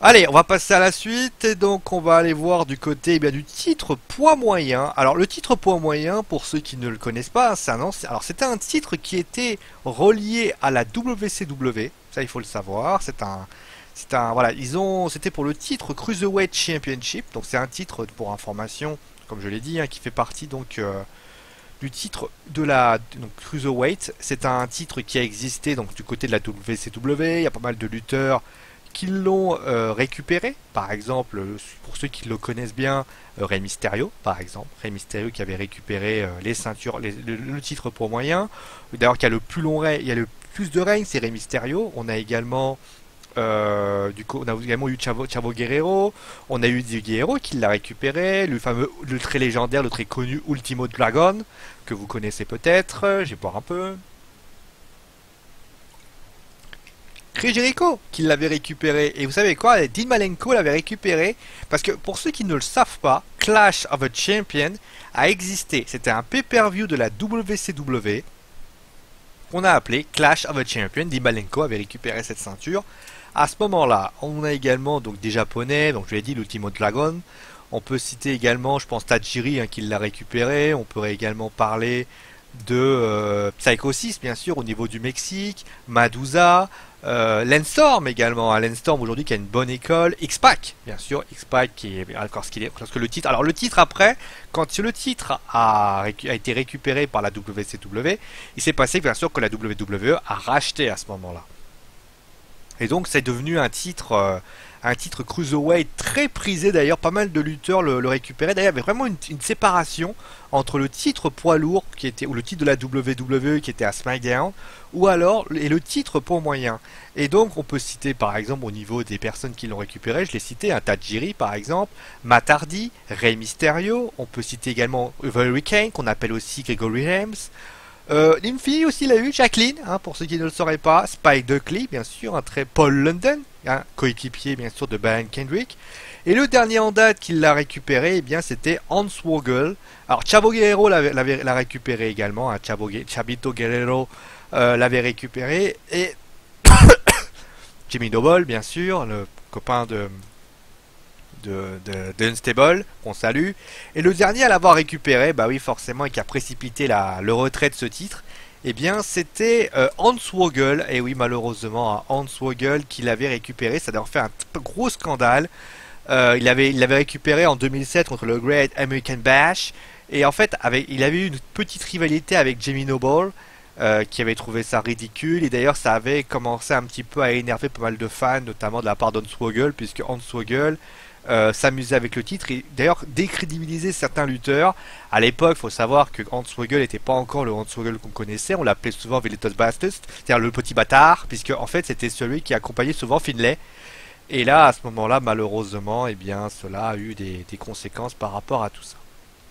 Allez, on va passer à la suite, et donc on va aller voir du côté eh bien, du titre poids moyen. Alors le titre poids moyen, pour ceux qui ne le connaissent pas, c'était un titre qui était relié à la WCW, ça il faut le savoir, c'était pour le titre Cruiserweight Championship, donc c'est un titre pour information, comme je l'ai dit, hein, qui fait partie donc du titre de la Cruiserweight. C'est un titre qui a existé donc du côté de la WCW, il y a pas mal de lutteurs qui l'ont récupéré, par exemple pour ceux qui le connaissent bien, Rey Mysterio par exemple, Rey Mysterio qui avait récupéré les ceintures, le titre pour moyen, d'ailleurs qui a le plus long règne, il y a le plus de règne, c'est Rey Mysterio. On a également on a également eu Chavo Guerrero, on a eu Eddie Guerrero qui l'a récupéré, le très légendaire, le très connu Ultimo Dragon que vous connaissez peut-être, je vais boire un peu. Chris Jericho qui l'avait récupéré. Et vous savez quoi, Dean Malenko l'avait récupéré parce que pour ceux qui ne le savent pas, Clash of the Champions a existé. C'était un pay-per-view de la WCW qu'on a appelé Clash of the Champions. Dean Malenko avait récupéré cette ceinture. À ce moment-là, on a également donc des Japonais, donc je l'ai dit, l'Ultimo Dragon. On peut citer également, je pense, Tajiri hein, qui l'a récupéré. On pourrait également parler de Psycho 6 bien sûr au niveau du Mexique, Madusa, Lenstorm également, hein, Lenstorm aujourd'hui qui a une bonne école, X-Pac bien sûr, X-Pac qui est lorsque le titre, alors le titre après, quand le titre a été récupéré par la WCW, il s'est passé bien sûr que la WWE a racheté à ce moment-là. Et donc c'est devenu un titre cruiserweight très prisé d'ailleurs, pas mal de lutteurs le récupéraient. D'ailleurs, il y avait vraiment une séparation entre le titre poids lourd qui était ou le titre de la WWE qui était à SmackDown, ou alors et le titre poids moyen. Et donc on peut citer par exemple au niveau des personnes qui l'ont récupéré, je l'ai cité, un Tajiri par exemple, Matt Hardy, Rey Mysterio. On peut citer également Avery Kane qu'on appelle aussi Gregory Helms. Une fille aussi l'a eu, Jacqueline, hein, pour ceux qui ne le sauraient pas, Spike Dudley, bien sûr, un très Paul London, hein, coéquipier bien sûr de Brian Kendrick. Et le dernier en date qui l'a récupéré, eh bien c'était Hans Wogel. Alors Chavo Guerrero l'a récupéré également, hein, Chavito Guerrero l'avait récupéré, et Jimmy Noble, bien sûr, le copain de Unstable, qu'on salue. Et le dernier à l'avoir récupéré, bah oui forcément, et qui a précipité le retrait de ce titre, eh bien c'était Hans Wogel. Et oui malheureusement, hein, Hans Wogel qui l'avait récupéré, ça a d'ailleurs fait un gros scandale. Il l'avait récupéré en 2007 contre le Great American Bash. Et en fait, il avait eu une petite rivalité avec Jimmy Noble, qui avait trouvé ça ridicule. Et d'ailleurs, ça avait commencé un petit peu à énerver pas mal de fans, notamment de la part d'Hans Wogel, puisque Hans Wogel s'amusait avec le titre et d'ailleurs décrédibilisait certains lutteurs. À l'époque, il faut savoir que Hans Wogel n'était pas encore le Hans Wogel qu'on connaissait. On l'appelait souvent Velitos Bastos, c'est-à-dire le petit bâtard, puisque en fait c'était celui qui accompagnait souvent Finlay. Et là, à ce moment-là, malheureusement, eh bien, cela a eu des conséquences par rapport à tout ça.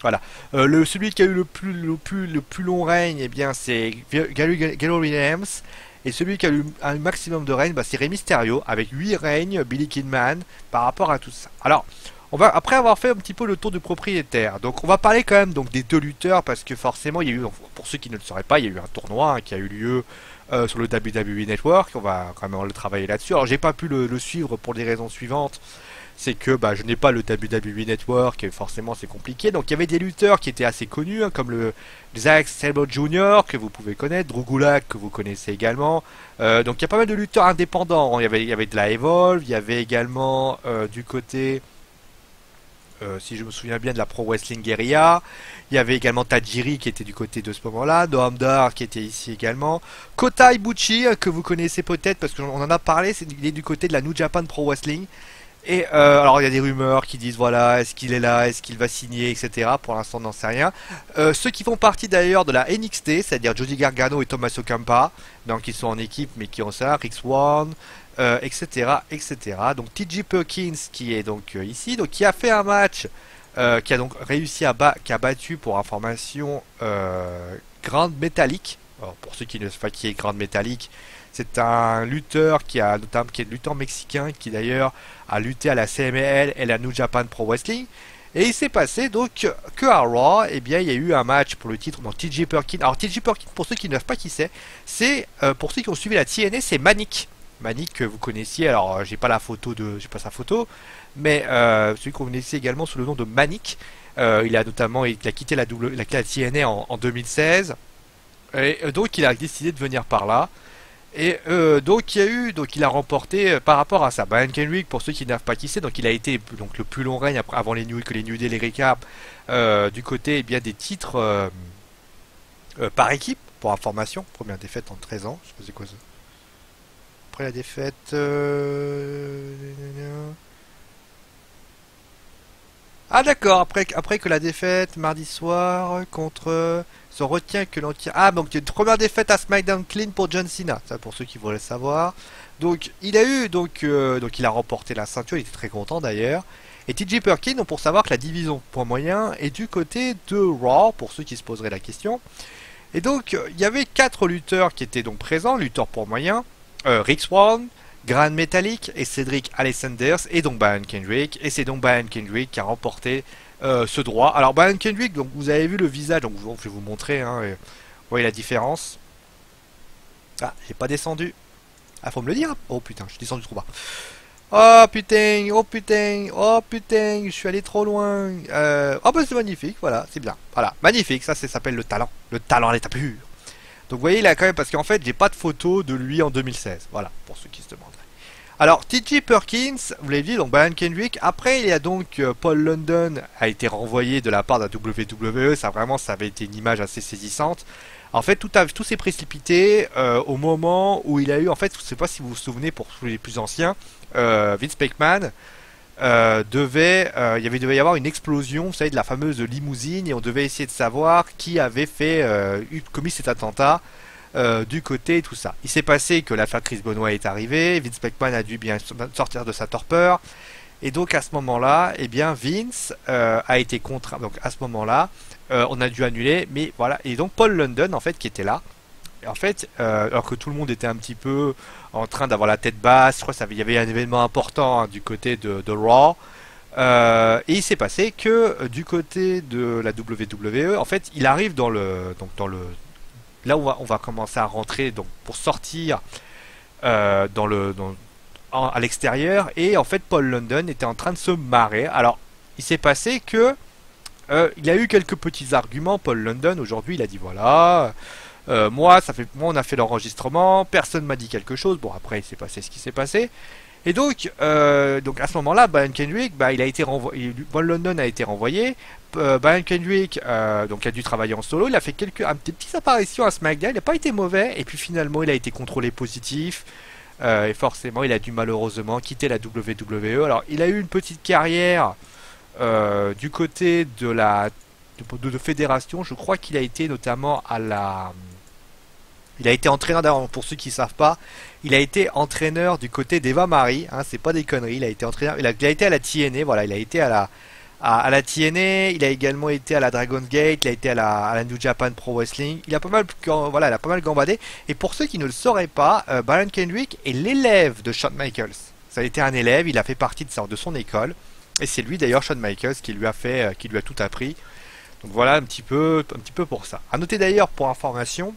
Voilà. Celui qui a eu le plus long règne, eh bien, c'est Gary Williams. Et celui qui a eu un maximum de règne, bah, c'est Rey Mysterio, avec 8 règnes, Billy Kidman, par rapport à tout ça. Alors, après avoir fait un petit peu le tour du propriétaire, donc on va parler quand même donc, des deux lutteurs, parce que forcément, il y a eu, pour ceux qui ne le sauraient pas, il y a eu un tournoi hein, qui a eu lieu sur le WWE Network. On va quand même le travailler là-dessus. Alors, j'ai pas pu le suivre pour les raisons suivantes. C'est que bah, je n'ai pas le WWE Network et forcément c'est compliqué. Donc il y avait des lutteurs qui étaient assez connus, hein, comme le Zack Sabre Jr. que vous pouvez connaître, Drew Gulak que vous connaissez également. Donc il y a pas mal de lutteurs indépendants. Il y avait de la Evolve, il y avait également du côté, si je me souviens bien, de la Pro Wrestling Guerrilla. Il y avait également Tajiri qui était du côté de ce moment-là, Noam Dar qui était ici également, Kota Ibushi que vous connaissez peut-être parce qu'on en a parlé, il est du côté de la New Japan Pro Wrestling. Et alors il y a des rumeurs qui disent voilà, est-ce qu'il est là, est-ce qu'il va signer, etc. Pour l'instant on n'en sait rien. Ceux qui font partie d'ailleurs de la NXT, c'est-à-dire Johnny Gargano et Tommaso Ciampa, donc ils sont en équipe mais qui ont ça, Rick Swann, etc., etc. Donc TJ Perkins qui est donc ici, donc qui a fait un match, qui a donc réussi qui a battu pour information Grand Metallic. Alors, pour ceux qui ne savent pas qui est Grand Metallic, c'est un lutteur qui est lutteur mexicain qui d'ailleurs a lutté à la CMLL et la New Japan Pro Wrestling. Et il s'est passé donc que à Raw, eh bien il y a eu un match pour le titre dans TJ Perkins. Alors TJ Perkins, pour ceux qui ne savent pas qui c'est pour ceux qui ont suivi la TNA, c'est Manic. Manic que vous connaissiez. Alors j'ai pas sa photo, mais celui qu'on connaissait également sous le nom de Manic. Il a quitté la TNA en 2016 et donc il a décidé de venir par là. Et donc il a remporté par rapport à ça. Brian Kendrick, pour ceux qui ne savent pas qui c'est, donc il a été donc le plus long règne avant les New Day les récap du côté eh bien des titres par équipe pour information. Première défaite en 13 ans. Je faisais quoi ça? Après la défaite. Ah d'accord, après que la défaite mardi soir contre se retient que l'on tient. Ah donc une première défaite à SmackDown Clean pour John Cena, ça pour ceux qui voulaient le savoir. Donc il a eu donc il a remporté la ceinture, il était très content d'ailleurs. Et TJ Perkins, donc pour savoir que la division point moyen est du côté de Raw pour ceux qui se poseraient la question. Et donc il y avait 4 lutteurs qui étaient donc présents, lutteurs point moyen, Rick Swann, Grand Metallic et Cedric Alexanders et donc Brian Kendrick. Et c'est donc Brian Kendrick qui a remporté ce droit. Alors Brian Kendrick, donc vous avez vu le visage, donc je vais vous montrer, hein, vous voyez la différence. Ah, j'ai pas descendu. Ah, faut me le dire. Oh putain, je suis descendu trop bas. Oh putain, oh putain, oh putain, je suis allé trop loin. Oh bah c'est magnifique, voilà, c'est bien. Voilà, magnifique, ça s'appelle le talent. Le talent à l'état pur. Donc vous voyez, il a quand même, parce qu'en fait, j'ai pas de photo de lui en 2016. Voilà, pour ceux qui se demanderaient. Alors, T.J. Perkins, vous l'avez dit, donc Brian Kendrick. Après, il y a donc Paul London a été renvoyé de la part de la WWE. Ça vraiment, ça avait été une image assez saisissante. En fait, tout s'est précipité au moment où il a eu, en fait, je ne sais pas si vous vous souvenez, pour tous les plus anciens, Vince McMahon devait y avoir une explosion, vous savez, de la fameuse limousine, et on devait essayer de savoir qui avait commis cet attentat. Du côté et tout ça. Il s'est passé que l'affaire Chris Benoit est arrivée, Vince McMahon a dû bien sortir de sa torpeur, et donc à ce moment-là, eh bien Vince a été contraint. Donc à ce moment-là, on a dû annuler, mais voilà. Et donc Paul London, en fait, qui était là, en fait, alors que tout le monde était un petit peu en train d'avoir la tête basse, je crois qu'il y avait un événement important hein, du côté de Raw. Et il s'est passé que du côté de la WWE, en fait, il arrive là où on va commencer à rentrer donc pour sortir à l'extérieur, et en fait Paul London était en train de se marrer. Alors il s'est passé que il a eu quelques petits arguments. Paul London aujourd'hui il a dit voilà moi on a fait l'enregistrement, personne m'a dit quelque chose. Bon après il s'est passé ce qui s'est passé. Et donc à ce moment-là, Brian Kendrick, il a été renvoyé. Paul London a été renvoyé. Brian Kendrick donc a dû travailler en solo. Il a fait des petites apparitions à SmackDown. Il n'a pas été mauvais. Et puis finalement, il a été contrôlé positif. Et forcément, il a dû malheureusement quitter la WWE. Alors, il a eu une petite carrière du côté de fédération. Je crois qu'il a été notamment il a été entraîneur, d'ailleurs, pour ceux qui ne savent pas, il a été entraîneur du côté d'Eva Marie, hein, c'est pas des conneries, il a été entraîneur, il a été à la TNA, voilà, il a été à la TNA, il a également été à la Dragon's Gate, il a été à la New Japan Pro Wrestling, il a pas mal gambadé, et pour ceux qui ne le sauraient pas, Brian Kendrick est l'élève de Shawn Michaels. Ça a été un élève, il a fait partie de son école, et c'est lui d'ailleurs, Shawn Michaels, qui lui a tout appris. Donc voilà un petit peu pour ça. À noter d'ailleurs, pour information,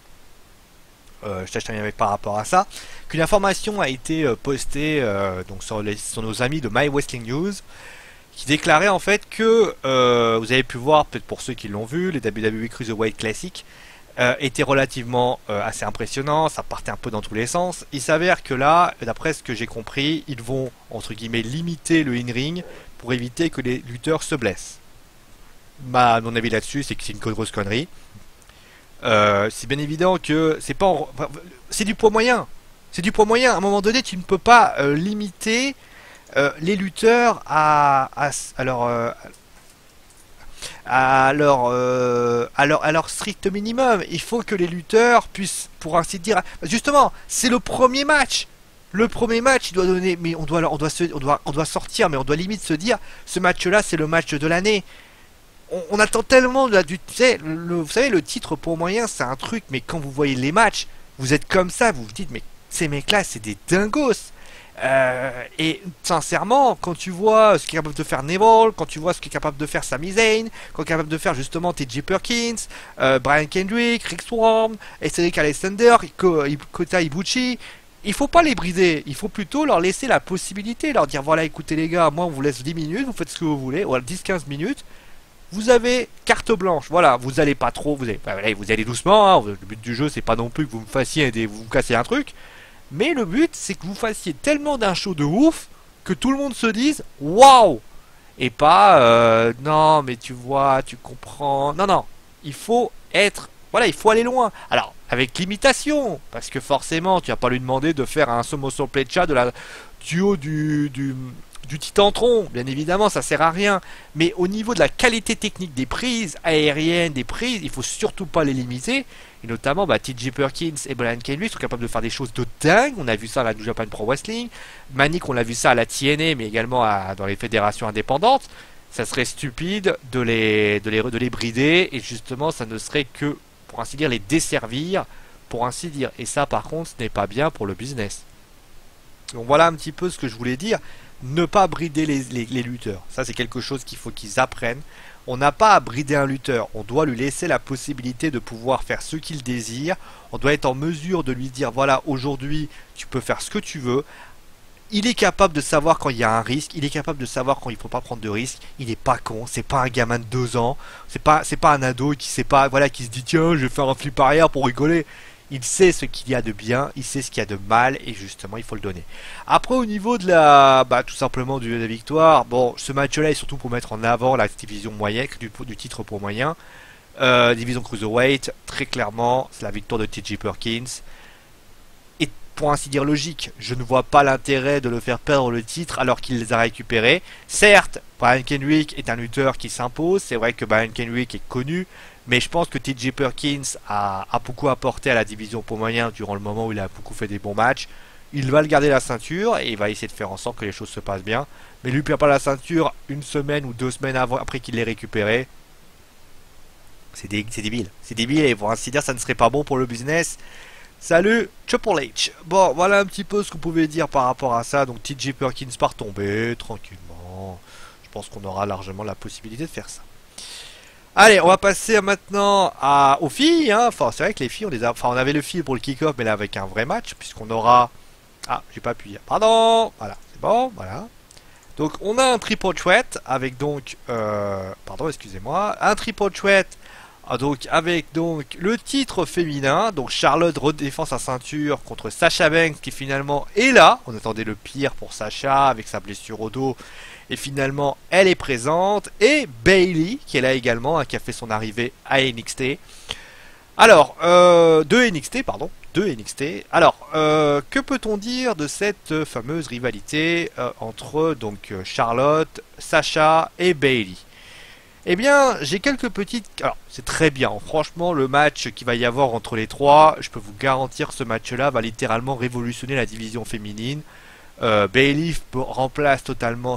je t'achète par rapport à ça, qu'une information a été postée donc sur nos amis de My Wrestling News, qui déclarait en fait que vous avez pu voir, peut-être pour ceux qui l'ont vu, les WWE Cruiserweight Classic étaient relativement assez impressionnants, ça partait un peu dans tous les sens. Il s'avère que là, d'après ce que j'ai compris, ils vont entre guillemets limiter le in-ring pour éviter que les lutteurs se blessent. Mon avis là-dessus, c'est que c'est une grosse connerie. C'est bien évident que c'est du poids moyen. C'est du poids moyen. À un moment donné, tu ne peux pas limiter les lutteurs à leur strict minimum. Il faut que les lutteurs puissent, pour ainsi dire, justement, c'est le premier match. Le premier match, il doit donner, mais on doit sortir, mais on doit limite se dire, ce match-là, c'est le match de l'année. On attend tellement vous savez, le titre pour moyen, c'est un truc, mais quand vous voyez les matchs, vous êtes comme ça, vous vous dites, mais ces mecs-là, c'est des dingos. Et sincèrement, quand tu vois ce qu'est capable de faire Neville, quand tu vois ce qu'est capable de faire Sami Zayn, quand est capable de faire justement T.J. Perkins, Brian Kendrick, Rick Swarm, Cedric Alexander, Kota Ibushi, il faut pas les brider, il faut plutôt leur laisser la possibilité, leur dire voilà, écoutez les gars, moi on vous laisse 10 minutes, vous faites ce que vous voulez, voilà, 10-15 minutes. Vous avez carte blanche, voilà, vous allez pas trop, vous allez doucement, hein, le but du jeu c'est pas non plus que vous me fassiez vous cassez un truc, mais le but c'est que vous fassiez tellement d'un show de ouf que tout le monde se dise waouh, et pas non mais tu vois, tu comprends, non, il faut il faut aller loin, alors avec limitation, parce que forcément tu vas pas lui demander de faire un Somoso Plecha du haut du Titantron, bien évidemment, ça sert à rien. Mais au niveau de la qualité technique des prises aériennes, il faut surtout pas les limiter. Et notamment, T.J. Perkins et Brian Kendrick sont capables de faire des choses de dingue. On a vu ça à la New Japan Pro Wrestling. Manic, on l'a vu ça à la TNA, mais également dans les fédérations indépendantes. Ça serait stupide de les brider. Et justement, ça ne serait que, pour ainsi dire, les desservir. Pour ainsi dire. Et ça, par contre, ce n'est pas bien pour le business. Donc voilà un petit peu ce que je voulais dire. Ne pas brider les lutteurs. Ça, c'est quelque chose qu'il faut qu'ils apprennent. On n'a pas à brider un lutteur. On doit lui laisser la possibilité de pouvoir faire ce qu'il désire. On doit être en mesure de lui dire, voilà, aujourd'hui, tu peux faire ce que tu veux. Il est capable de savoir quand il y a un risque. Il est capable de savoir quand il ne faut pas prendre de risque. Il n'est pas con. C'est pas un gamin de 2 ans. C'est pas un ado qui sait pas, voilà, qui se dit, tiens, je vais faire un flip arrière pour rigoler. Il sait ce qu'il y a de bien, il sait ce qu'il y a de mal, et justement, il faut le donner. Après, au niveau de la, tout simplement de la victoire, bon, ce match-là est surtout pour mettre en avant la division moyenne, du titre pour moyen. Division Cruiserweight, très clairement, c'est la victoire de TJ Perkins. Et pour ainsi dire logique, je ne vois pas l'intérêt de le faire perdre le titre alors qu'il les a récupérés. Certes, Brian Kendrick est un lutteur qui s'impose, c'est vrai que Brian Kendrick est connu, mais je pense que TJ Perkins a beaucoup apporté à la division pour moyen durant le moment où il a beaucoup fait des bons matchs. Il va le garder la ceinture et il va essayer de faire en sorte que les choses se passent bien. Mais lui perd pas la ceinture une semaine ou 2 semaines après qu'il l'ait récupéré. C'est débile. C'est débile et pour ainsi dire, ça ne serait pas bon pour le business. Salut, Triple H. Bon, voilà un petit peu ce qu'on pouvait dire par rapport à ça. Donc TJ Perkins part tomber tranquillement. Je pense qu'on aura largement la possibilité de faire ça. Allez, on va passer maintenant aux filles. Hein. Enfin, c'est vrai que les filles, on avait le fil pour le kick-off, mais là avec un vrai match, puisqu'on aura... Ah, j'ai pas appuyé. Pardon. Voilà, c'est bon, voilà. Donc, on a un triple threat avec donc... pardon, excusez-moi. Un triple threat donc avec le titre féminin. Donc, Charlotte redéfend sa ceinture contre Sasha Banks qui finalement est là. On attendait le pire pour Sasha avec sa blessure au dos. Et finalement, elle est présente. Et Bayley qui est là également, hein, qui a fait son arrivée à NXT. Alors, de NXT, pardon. De NXT. Alors, que peut-on dire de cette fameuse rivalité entre donc Charlotte, Sasha et Bayley? Eh bien, j'ai quelques petites... Alors, c'est très bien. Franchement, le match qu'il va y avoir entre les trois, je peux vous garantir que ce match-là va littéralement révolutionner la division féminine. Bayley remplace totalement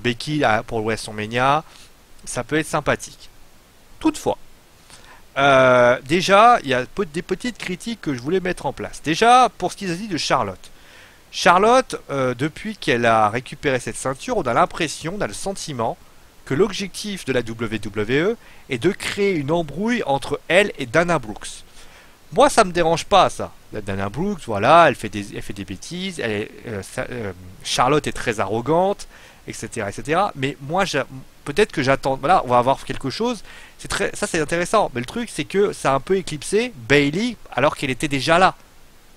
Becky pour le WrestleMania. Ça peut être sympathique. Toutefois, déjà, il y a des petites critiques que je voulais mettre en place. Déjà, pour ce qu'ils ont dit de Charlotte. Charlotte, depuis qu'elle a récupéré cette ceinture, on a l'impression, on a le sentiment que l'objectif de la WWE est de créer une embrouille entre elle et Dana Brooks. Moi, ça me dérange pas, ça. Dana Brooks, voilà, elle fait des bêtises, Charlotte est très arrogante, etc., etc. Mais moi, peut-être que j'attends... Voilà, on va avoir quelque chose. Ça, c'est intéressant. Mais le truc, c'est que ça a un peu éclipsé Bayley alors qu'elle était déjà là.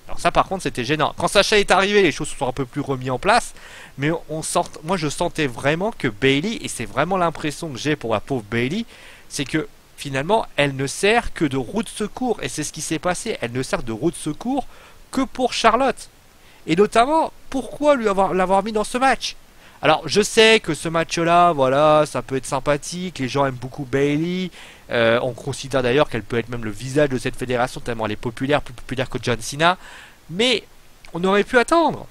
Alors ça, par contre, c'était gênant. Quand Sasha est arrivé, les choses se sont un peu plus remises en place. Mais moi, je sentais vraiment que Bayley, et c'est vraiment l'impression que j'ai pour la pauvre Bayley, c'est que finalement, elle ne sert que de roue de secours. Et c'est ce qui s'est passé. Elle ne sert de roue de secours que pour Charlotte. Et notamment, pourquoi l'avoir mis dans ce match? Alors, je sais que ce match-là, voilà, ça peut être sympathique. Les gens aiment beaucoup Bayley. On considère d'ailleurs qu'elle peut être même le visage de cette fédération, tellement elle est populaire, plus populaire que John Cena. Mais on aurait pu attendre.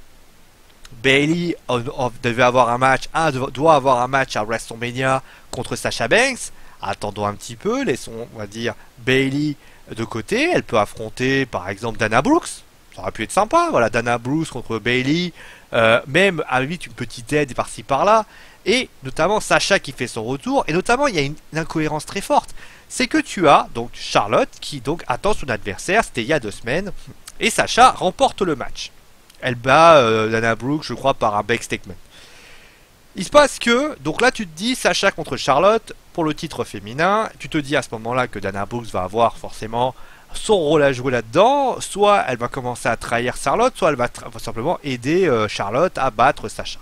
Bayley doit avoir un match à WrestleMania contre Sasha Banks. Attendons un petit peu, laissons, on va dire, Bayley de côté. Elle peut affronter, par exemple, Dana Brooks. Ça aurait pu être sympa, voilà, Dana Brooks contre Bayley. Même à vite une petite aide par-ci par-là. Et notamment Sasha qui fait son retour. Et notamment, il y a une incohérence très forte. C'est que tu as donc Charlotte qui donc attend son adversaire. C'était il y a 2 semaines. Et Sasha remporte le match. Elle bat Dana Brooks, je crois, par un back statement. Il se passe que, donc là tu te dis Sasha contre Charlotte pour le titre féminin. Tu te dis à ce moment-là que Dana Brooks va avoir forcément son rôle à jouer là-dedans. Soit elle va commencer à trahir Charlotte, soit elle va simplement aider Charlotte à battre Sasha.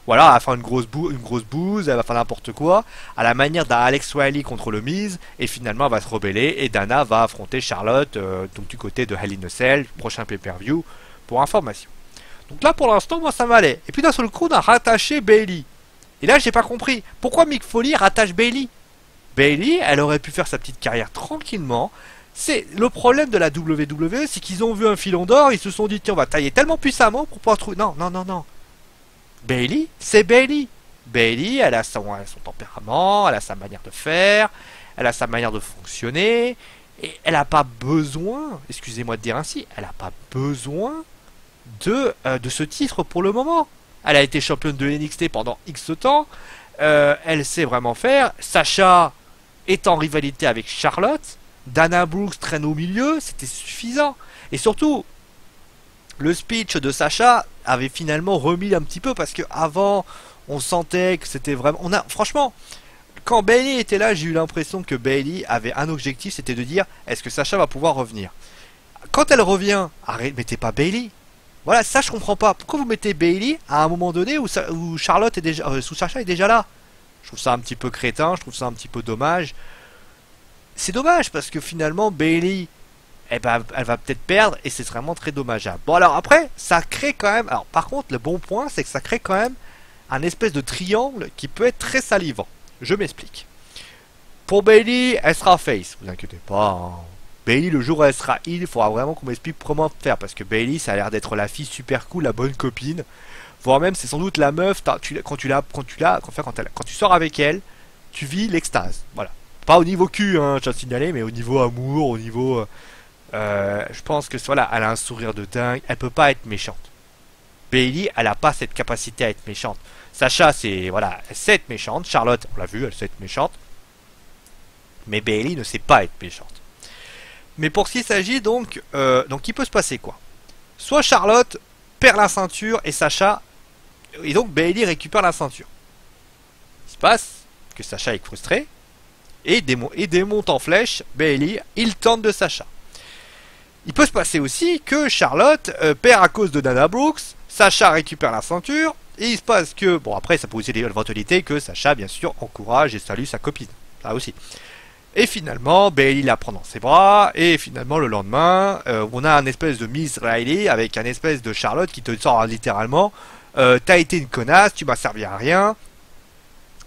Voilà, elle va faire une grosse bouse, elle va faire n'importe quoi, à la manière d'un Alex Riley contre le Miz, et finalement elle va se rebeller, et Dana va affronter Charlotte, donc du côté de Hell in a Cell, prochain pay-per-view, pour information. Donc là pour l'instant, moi ça m'allait. Et puis d'un seul coup, on a rattaché Bayley. Et là j'ai pas compris, pourquoi Mick Foley rattache Bayley? Bayley, elle aurait pu faire sa petite carrière tranquillement. C'est le problème de la WWE, c'est qu'ils ont vu un filon d'or, ils se sont dit tiens on va tailler tellement puissamment pour pouvoir trouver... Non, non, non, non. Bayley, c'est Bayley. Bayley, elle a son tempérament, elle a sa manière de faire, elle a sa manière de fonctionner, et elle n'a pas besoin, excusez-moi de dire ainsi, elle n'a pas besoin de ce titre pour le moment. Elle a été championne de NXT pendant X temps, elle sait vraiment faire. Sasha est en rivalité avec Charlotte, Dana Brooks traîne au milieu, c'était suffisant. Et surtout, le speech de Sasha avait finalement remis un petit peu parce que avant on sentait que c'était vraiment... Franchement, quand Bayley était là, j'ai eu l'impression que Bayley avait un objectif, c'était de dire est-ce que Sasha va pouvoir revenir. quand elle revient, arrête, mettez pas Bayley. Voilà, ça je comprends pas. Pourquoi vous mettez Bayley à un moment donné où Charlotte est déjà, où Sacha est déjà là? Je trouve ça un petit peu crétin, je trouve ça un petit peu dommage. C'est dommage parce que finalement Bayley, eh ben, elle va peut-être perdre et c'est vraiment très dommageable. Bon alors après, ça crée quand même. Alors par contre, le bon point, c'est que ça crée quand même un espèce de triangle qui peut être très salivant. Je m'explique. Pour Bayley, elle sera face, vous inquiétez pas. Hein. Bayley, le jour où elle sera heal, il faudra vraiment qu'on m'explique comment faire parce que Bayley, ça a l'air d'être la fille super cool, la bonne copine. Voire même, c'est sans doute la meuf. Quand tu sors avec elle, tu vis l'extase. Voilà. Pas au niveau cul, hein, je tiens à signaler, mais au niveau amour, au niveau. Je pense que voilà, elle a un sourire de dingue. Elle peut pas être méchante. Bayley, elle a pas cette capacité à être méchante. Sacha, c'est voilà, elle sait être méchante. Charlotte, on l'a vu, elle sait être méchante. Mais Bayley ne sait pas être méchante. Mais pour ce qui s'agit donc il peut se passer quoi? Soit Charlotte perd la ceinture et Sacha, et donc Bayley récupère la ceinture. Il se passe que Sacha est frustré et démonte en flèche Bayley, il tente de Sacha. Il peut se passer aussi que Charlotte perd à cause de Dana Brooks, Sacha récupère la ceinture, et il se passe que, bon après ça peut aussi l'éventualité que Sacha bien sûr encourage et salue sa copine, ça aussi. Et finalement, Bayley la prend dans ses bras, et finalement le lendemain, on a un espèce de Miss Riley avec un espèce de Charlotte qui te sort littéralement, t'as été une connasse, tu m'as servi à rien,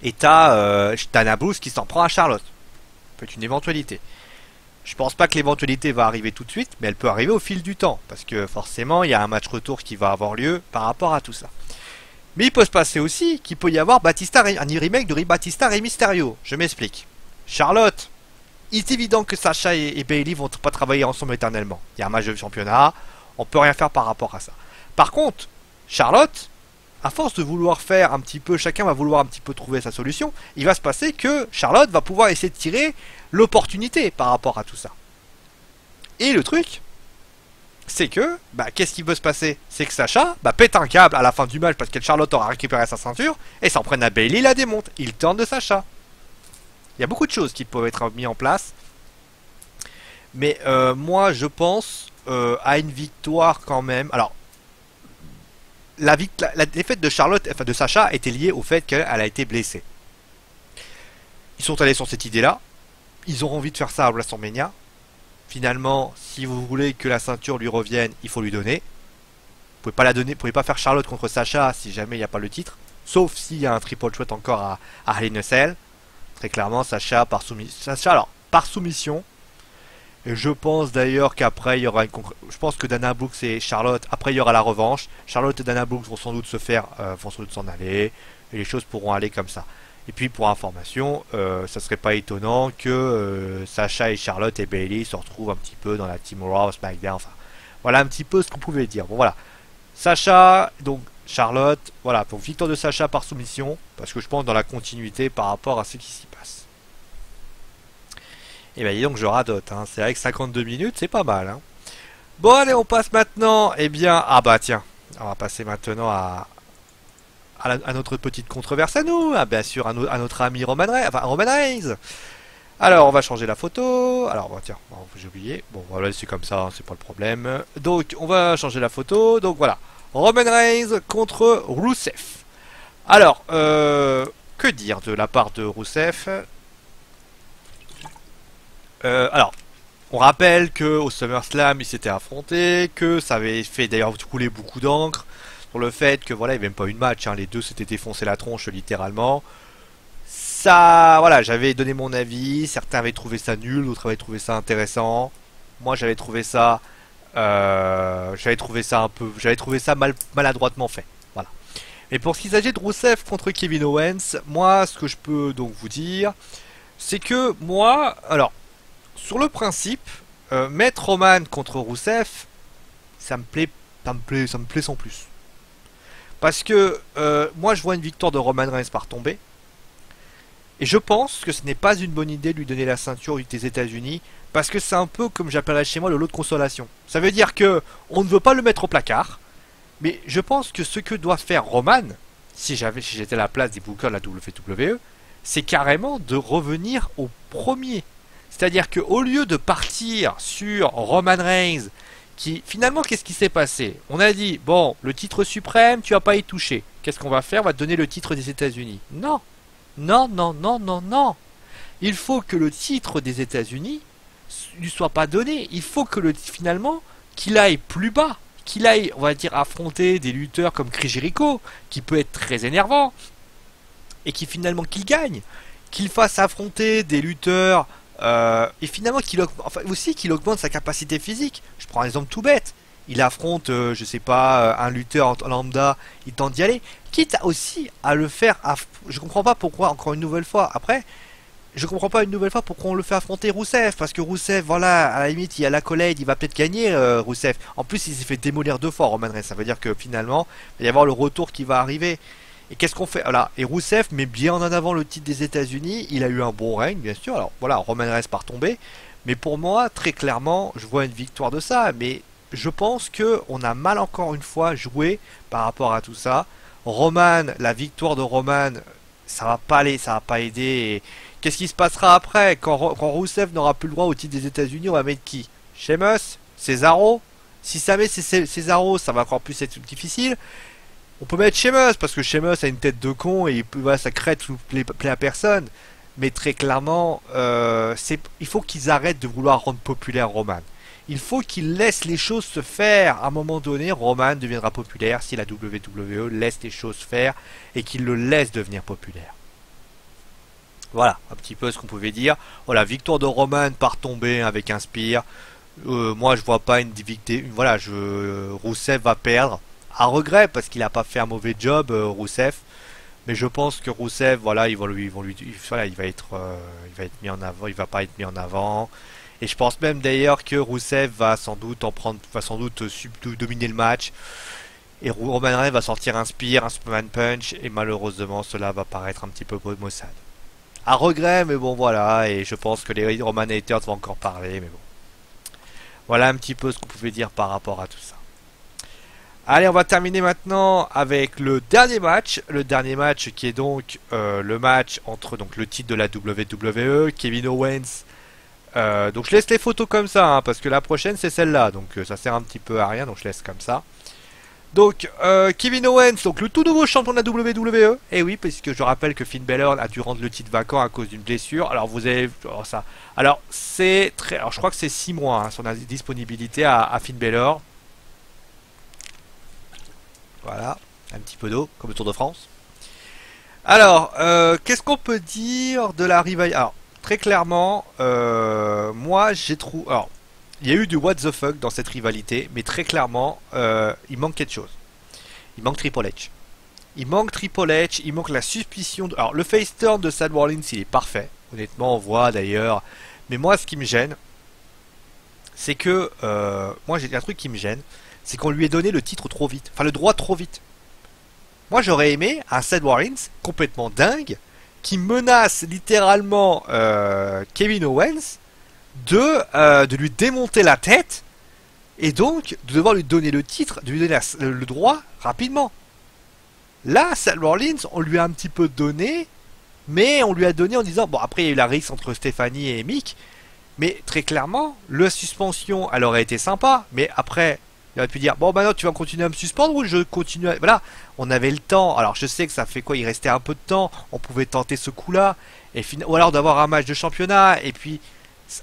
et t'as Dana Brooks qui s'en prend à Charlotte. Peut être une éventualité. Je pense pas que l'éventualité va arriver tout de suite, mais elle peut arriver au fil du temps, parce que forcément il y a un match retour qui va avoir lieu par rapport à tout ça. Mais il peut se passer aussi qu'il peut y avoir un remake de Batista et Mysterio. Je m'explique. Charlotte, il est évident que Sacha et Bayley vont pas travailler ensemble éternellement. Il y a un match de championnat, on peut rien faire par rapport à ça. Par contre, Charlotte, à force de vouloir faire un petit peu, chacun va vouloir un petit peu trouver sa solution, il va se passer que Charlotte va pouvoir essayer de tirer l'opportunité par rapport à tout ça. Et le truc, c'est que, qu'est-ce qui peut se passer? C'est que Sacha, pète un câble à la fin du match parce que Charlotte aura récupéré sa ceinture et s'en prenne à Bayley, la démonte. Il tente de Sacha. Il y a beaucoup de choses qui peuvent être mises en place. Mais moi, je pense à une victoire quand même. Alors, la défaite de Charlotte, enfin de Sacha, était liée au fait qu'elle a été blessée. Ils sont allés sur cette idée-là. Ils ont envie de faire ça à WrestleMania. Finalement, si vous voulez que la ceinture lui revienne, il faut lui donner. Vous pouvez pas la donner, vous pouvez pas faire Charlotte contre Sacha si jamais il n'y a pas le titre. Sauf s'il y a un triple threat encore à Hell in a Cell. Très clairement, Sacha par soumission. Et je pense d'ailleurs qu'après il y aura je pense que Dana Brooks et Charlotte, après il y aura la revanche. Charlotte et Dana Brooks vont sans doute vont sans doute s'en aller. Et les choses pourront aller comme ça. Et puis pour information, ça serait pas étonnant que Sacha et Charlotte et Bayley se retrouvent un petit peu dans la Team Raw, SmackDown, enfin voilà un petit peu ce qu'on pouvait dire. Bon voilà, Sacha, donc Charlotte, voilà, pour victoire de Sacha par soumission, parce que je pense dans la continuité par rapport à ce qui s'y passe. Et dis donc je radote, hein. C'est vrai que 52 minutes c'est pas mal. Hein. Bon allez, on passe maintenant, tiens, on va passer maintenant à notre petite controverse à nous, bien sûr à notre ami Roman Reigns. Alors on va changer la photo. Alors tiens, j'ai oublié. Bon voilà, c'est comme ça, c'est pas le problème. Donc on va changer la photo. Donc voilà, Roman Reigns contre Rusev. Alors que dire de la part de Rusev? Alors on rappelle que au SummerSlam il s'était affronté, que ça avait fait d'ailleurs couler beaucoup d'encre. Le fait que voilà, il n'y avait même pas eu de match, hein, les deux s'étaient défoncé la tronche littéralement. Ça, voilà, j'avais donné mon avis, certains avaient trouvé ça nul, d'autres avaient trouvé ça intéressant. Moi j'avais trouvé ça maladroitement fait. Voilà. Mais pour ce qui s'agit de Rusev contre Kevin Owens, moi ce que je peux donc vous dire, c'est que moi, alors, sur le principe, mettre Roman contre Rusev, ça me plaît sans plus. Parce que moi je vois une victoire de Roman Reigns par tomber. Et je pense que ce n'est pas une bonne idée de lui donner la ceinture des États-Unis. Parce que c'est un peu comme j'appellerais chez moi le lot de consolation. Ça veut dire que on ne veut pas le mettre au placard. Mais je pense que ce que doit faire Roman, si j'étais à la place des bookers de la WWE, c'est carrément de revenir au premier. C'est-à-dire qu'au lieu de partir sur Roman Reigns qui finalement qu'est-ce qui s'est passé? On a dit bon, le titre suprême, tu vas pas y toucher. Qu'est-ce qu'on va faire? On va te donner le titre des États-Unis. Non, non, non, non, non, non. Il faut que le titre des États-Unis lui soit pas donné. Il faut que finalement qu'il aille plus bas, qu'il aille, on va dire, affronter des lutteurs comme Chris Jericho, qui peut être très énervant, et qui finalement qu'il gagne, qu'il fasse affronter des lutteurs et finalement qu'il augmente sa capacité physique. Je prends un exemple tout bête. Il affronte, je sais pas, un lutteur en lambda, il tente d'y aller. Quitte aussi à le faire. Je comprends pas pourquoi, encore une nouvelle fois, après, je comprends pas une nouvelle fois pourquoi on le fait affronter Rousseff. Parce que Rousseff, voilà, à la limite, il y a la collègue, il va peut-être gagner, Rousseff. En plus, il s'est fait démolir 2 fois, Roman Reigns. Ça veut dire que finalement, il va y avoir le retour qui va arriver. Et qu'est-ce qu'on fait? Voilà. Et Rousseff met bien en avant le titre des États-Unis. Il a eu un bon règne, bien sûr. Alors voilà, Roman Reigns part tomber. Mais pour moi, très clairement, je vois une victoire de ça. Mais je pense que on a mal encore une fois joué par rapport à tout ça. Roman, la victoire de Roman, ça va pas aller, ça va pas aider. Et qu'est-ce qui se passera après quand Rousseff n'aura plus le droit au titre des États-Unis? On va mettre qui? Sheamus? Cesaro? Si ça met Cesaro, ça va encore plus être difficile. On peut mettre Sheamus parce que Sheamus a une tête de con et voilà, ça crête tout plaît à personne. Mais très clairement, il faut qu'ils arrêtent de vouloir rendre populaire Roman. Il faut qu'ils laissent les choses se faire. À un moment donné, Roman deviendra populaire si la WWE laisse les choses faire et qu'il le laisse devenir populaire. Voilà, un petit peu ce qu'on pouvait dire. Voilà, victoire de Roman par tomber avec un spear. Moi, je vois pas une victoire. Voilà, Rousseff va perdre. À regret parce qu'il a pas fait un mauvais job, Rousseff. Mais je pense que Rousseff, voilà, voilà, il va être mis en avant. Il va pas être mis en avant. Et je pense même d'ailleurs que Rousseff va sans doute dominer le match. Et Roman Reigns va sortir un spear, un Superman Punch. Et malheureusement, cela va paraître un petit peu maussade. À regret, mais bon, voilà. Et je pense que les Roman haters vont encore parler, mais bon. Voilà un petit peu ce qu'on pouvait dire par rapport à tout ça. Allez, on va terminer maintenant avec le dernier match. Le dernier match qui est donc le match entre donc, le titre de la WWE, Kevin Owens. Donc je laisse les photos comme ça, hein, parce que la prochaine c'est celle-là. Donc ça sert un petit peu à rien, donc je laisse comme ça. Donc Kevin Owens, donc le tout nouveau champion de la WWE. Et oui, parce que je rappelle que Finn Balor a dû rendre le titre vacant à cause d'une blessure. Alors vous avez ça. Alors c'est très. Alors je crois que c'est 6 mois hein, son disponibilité à Finn Balor. Voilà, un petit peu d'eau, comme le Tour de France. Alors, qu'est-ce qu'on peut dire de la rivalité? Alors, très clairement, moi j'ai trouvé... Alors, il y a eu du what the fuck dans cette rivalité, mais très clairement, il manque quelque chose. Il manque Triple H. Il manque Triple H, il manque la suspicion... Alors, le face turn de Seth Rollins, il est parfait. Honnêtement, on voit d'ailleurs. Mais moi, ce qui me gêne, c'est que... moi, j'ai un truc qui me gêne. C'est qu'on lui ait donné le titre trop vite. Enfin, le droit trop vite. Moi, j'aurais aimé un Seth Rollins complètement dingue qui menace littéralement Kevin Owens de lui démonter la tête et donc de devoir lui donner le titre, de lui donner le droit rapidement. Là, Seth Rollins, on lui a un petit peu donné, mais on lui a donné en disant... Bon, après, il y a eu la rixe entre Stephanie et Mick, mais très clairement, la suspension, elle aurait été sympa, mais après... Il aurait pu dire, bon maintenant tu vas continuer à me suspendre ou je continue à... Voilà, on avait le temps. Alors je sais que ça fait quoi, il restait un peu de temps. On pouvait tenter ce coup-là. Ou alors d'avoir un match de championnat. Et puis,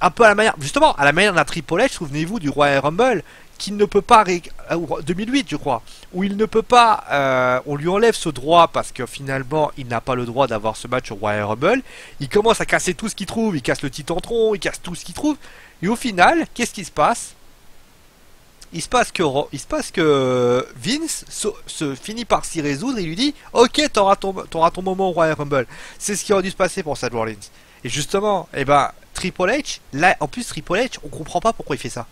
un peu à la manière... Justement, à la manière d'un Triple H, souvenez-vous du Royal Rumble, qui ne peut pas... 2008 je crois. Où il ne peut pas... on lui enlève ce droit parce que finalement, il n'a pas le droit d'avoir ce match au Royal Rumble. Il commence à casser tout ce qu'il trouve. Il casse le titantron, il casse tout ce qu'il trouve. Et au final, qu'est-ce qui se passe? Il se passe que Vince se finit par s'y résoudre et il lui dit ok, t'auras ton moment au Royal Rumble. C'est ce qui aurait dû se passer pour Seth Rollins. Et justement, Triple H, là, en plus Triple H, on comprend pas pourquoi il fait ça.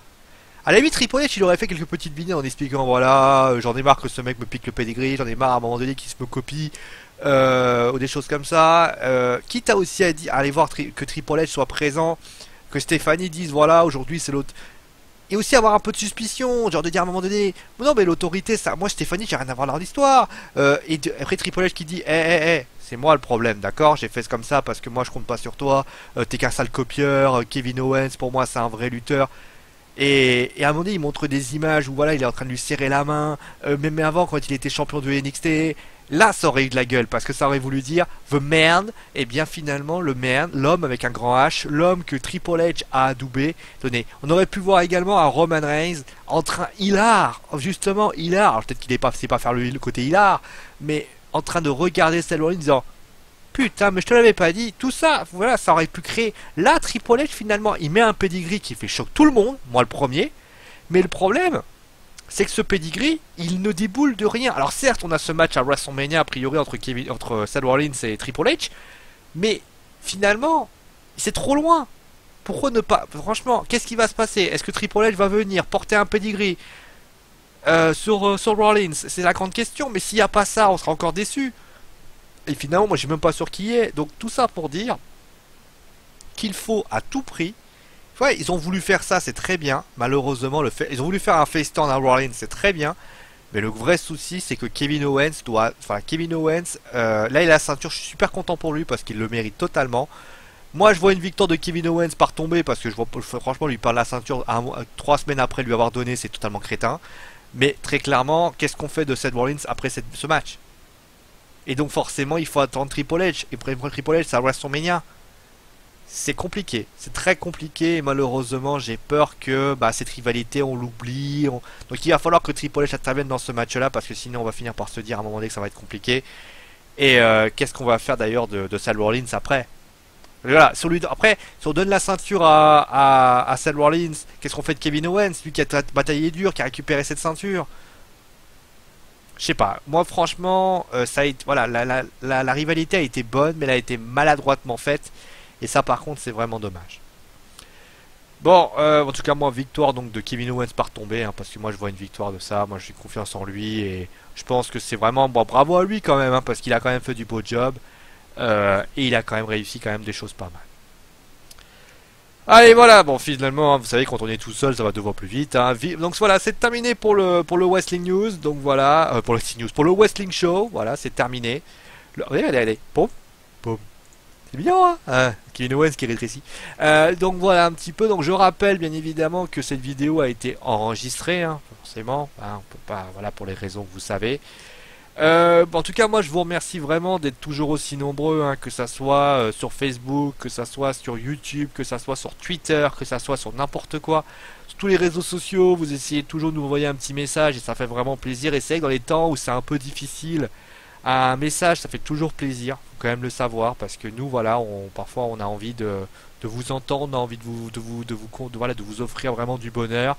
À la limite, Triple H, il aurait fait quelques petites vidéos en expliquant voilà, j'en ai marre que ce mec me pique le pedigree, j'en ai marre à un moment donné qu'il se me copie, ou des choses comme ça. Quitte à aussi à aller voir que Triple H soit présent, que Stéphanie dise voilà, aujourd'hui c'est l'autre. Et aussi avoir un peu de suspicion, genre de dire à un moment donné, non mais l'autorité, ça, moi Stéphanie, j'ai rien à voir dans l'histoire. Après Triple H qui dit, c'est moi le problème, d'accord? J'ai fait comme ça parce que moi je compte pas sur toi. T'es qu'un sale copieur. Kevin Owens, pour moi c'est un vrai lutteur. Et à un moment donné, il montre des images où voilà, il est en train de lui serrer la main, même avant quand il était champion de NXT. Là, ça aurait eu de la gueule parce que ça aurait voulu dire The Man. Et bien finalement, le Man, l'homme avec un grand H, l'homme que Triple H a adoubé. Tenez, on aurait pu voir également un Roman Reigns en train hilar, justement hilar. Alors peut-être qu'il est pas, c'est pas faire le côté hilar, mais en train de regarder Seth Rollins en disant putain, mais je te l'avais pas dit. Tout ça, voilà, ça aurait pu créer. Là, Triple H finalement, il met un pedigree qui fait choc tout le monde, moi le premier. Mais le problème, c'est que ce pedigree, il ne déboule de rien. Alors certes, on a ce match à WrestleMania a priori entre Seth Rollins et Triple H, mais finalement, c'est trop loin. Pourquoi ne pas... Franchement, qu'est-ce qui va se passer? Est-ce que Triple H va venir porter un pedigree sur Rollins? C'est la grande question, mais s'il n'y a pas ça, on sera encore déçu. Et finalement, moi, je suis même pas sûr qui est. Donc tout ça pour dire qu'il faut à tout prix. Ouais, ils ont voulu faire ça, c'est très bien. Malheureusement, ils ont voulu faire un face turn à Rollins, c'est très bien. Mais le vrai souci, c'est que Kevin Owens doit... Enfin, Kevin Owens, là, il a la ceinture. Je suis super content pour lui parce qu'il le mérite totalement. Moi, je vois une victoire de Kevin Owens par tomber parce que je vois, franchement, lui perdre la ceinture 3 semaines après lui avoir donné, c'est totalement crétin. Mais très clairement, qu'est-ce qu'on fait de Seth Rollins après ce match? Et donc forcément, il faut attendre Triple H. Et pour Triple H, ça reste son Mania. C'est compliqué, c'est très compliqué et malheureusement j'ai peur que cette rivalité on l'oublie. Donc il va falloir que Triple H intervienne dans ce match-là parce que sinon on va finir par se dire à un moment donné que ça va être compliqué. Et qu'est-ce qu'on va faire d'ailleurs de Seth Rollins après? Voilà, après, si on donne la ceinture à Seth Rollins, qu'est-ce qu'on fait de Kevin Owens, lui qui a bataillé dur, qui a récupéré cette ceinture? Je sais pas, moi franchement, voilà, la rivalité a été bonne, mais elle a été maladroitement faite. Et ça par contre c'est vraiment dommage. Bon, en tout cas moi victoire donc de Kevin Owens par tomber, hein, parce que moi je vois une victoire de ça, moi j'ai confiance en lui et je pense que c'est vraiment bon, bravo à lui quand même, hein, parce qu'il a quand même fait du beau job et il a quand même réussi quand même des choses pas mal. Allez voilà, bon finalement, hein, vous savez quand on est tout seul ça va devoir plus vite. Hein. Donc voilà, c'est terminé pour le Wrestling News, donc voilà, pour le Wrestling News, pour le Wrestling Show, voilà c'est terminé. Allez, pom, pom. C'est bien, hein, Kevin Owens qui rétrécit. Donc voilà un petit peu. Donc je rappelle bien évidemment que cette vidéo a été enregistrée, hein, forcément. Hein, on peut pas, voilà pour les raisons que vous savez. En tout cas, moi je vous remercie vraiment d'être toujours aussi nombreux, hein, que ça soit sur Facebook, que ça soit sur YouTube, que ça soit sur Twitter, que ça soit sur n'importe quoi. Sur tous les réseaux sociaux, vous essayez toujours de nous envoyer un petit message et ça fait vraiment plaisir. Et c'est vrai que dans les temps où c'est un peu difficile, un message ça fait toujours plaisir, faut quand même le savoir parce que nous voilà, parfois on a envie de vous entendre, on a envie de vous offrir vraiment du bonheur.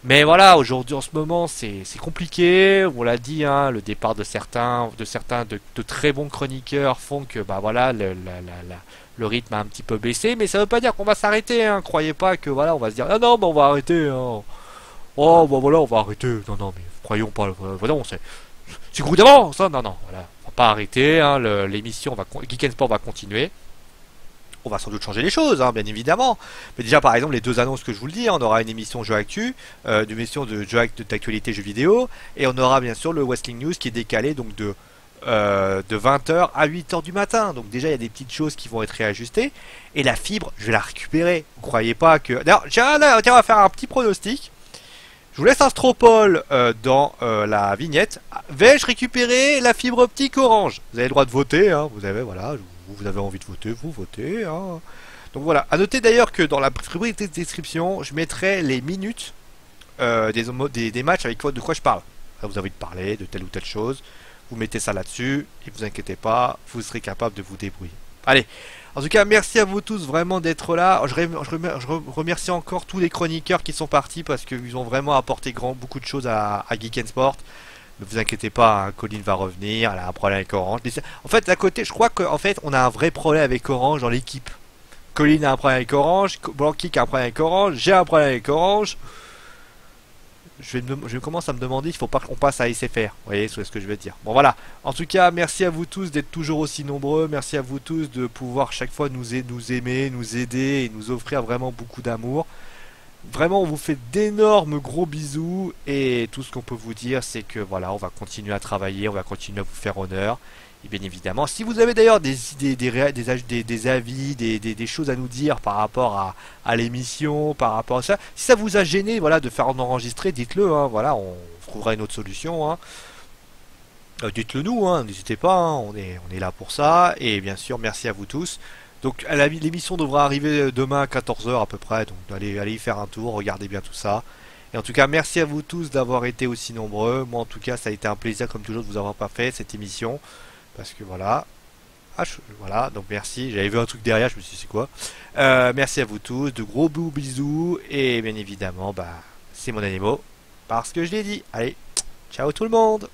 Mais voilà, aujourd'hui en ce moment c'est compliqué, on l'a dit, hein, le départ de certains de très bons chroniqueurs font que voilà le rythme a un petit peu baissé, mais ça veut pas dire qu'on va s'arrêter, hein. Croyez pas que voilà on va se dire ah non on va arrêter, hein. Oh voilà on va arrêter, non mais croyons pas, voilà on sait. C'est gros d'avance, hein. Non, voilà, on va pas arrêter, hein. L'émission Geek Sport va continuer. On va sans doute changer les choses, hein, bien évidemment. Mais déjà, par exemple, les deux annonces que je vous le dis, hein, on aura une émission Jeux Actu, une émission de d'actualité jeux vidéo, et on aura bien sûr le Wrestling News qui est décalé donc de 20h à 8h du matin. Donc déjà, il y a des petites choses qui vont être réajustées. Et la fibre, je vais la récupérer. Vous croyez pas que... D'ailleurs, tiens, on va faire un petit pronostic. Je vous laisse un stropole dans la vignette. Vais-je récupérer la fibre optique orange? Vous avez le droit de voter, hein. Vous avez envie de voter, vous votez, hein. Donc voilà. À noter d'ailleurs que dans la rubrique de description, je mettrai les minutes des matchs avec de quoi je parle. Là, vous avez envie de parler de telle ou telle chose, vous mettez ça là-dessus et vous inquiétez pas, vous serez capable de vous débrouiller. Allez. En tout cas, merci à vous tous vraiment d'être là. Je remercie encore tous les chroniqueurs qui sont partis parce qu'ils ont vraiment apporté beaucoup de choses à Geek Sport. Ne vous inquiétez pas, hein, Colline va revenir, elle a un problème avec Orange. En fait, d'à côté, je crois qu'en fait, on a un vrai problème avec Orange dans l'équipe. Colline a un problème avec Orange, Blanqui a un problème avec Orange, j'ai un problème avec Orange. Je commence à me demander s'il faut pas qu'on passe à SFR. Vous voyez ce que je veux dire. Bon voilà. En tout cas, merci à vous tous d'être toujours aussi nombreux. Merci à vous tous de pouvoir chaque fois nous aimer, nous aider et nous offrir vraiment beaucoup d'amour. Vraiment, on vous fait d'énormes gros bisous et tout ce qu'on peut vous dire, c'est que voilà, on va continuer à travailler, on va continuer à vous faire honneur. Et bien évidemment, si vous avez d'ailleurs des idées, des avis, des choses à nous dire par rapport à l'émission, par rapport à ça, si ça vous a gêné, voilà, de faire en enregistrer, dites-le, hein, voilà, on trouvera une autre solution, hein. Dites-le nous, hein, n'hésitez pas, hein, on est là pour ça. Et bien sûr, merci à vous tous. Donc l'émission devra arriver demain à 14 heures à peu près, donc allez y faire un tour, regardez bien tout ça. Et en tout cas, merci à vous tous d'avoir été aussi nombreux. Moi en tout cas, ça a été un plaisir comme toujours de vous avoir pas fait cette émission. Parce que voilà. Voilà, donc merci. J'avais vu un truc derrière, je me suis dit c'est quoi. Merci à vous tous, de gros bisous. Et bien évidemment, bah c'est mon animaux. Parce que je l'ai dit. Allez, ciao tout le monde.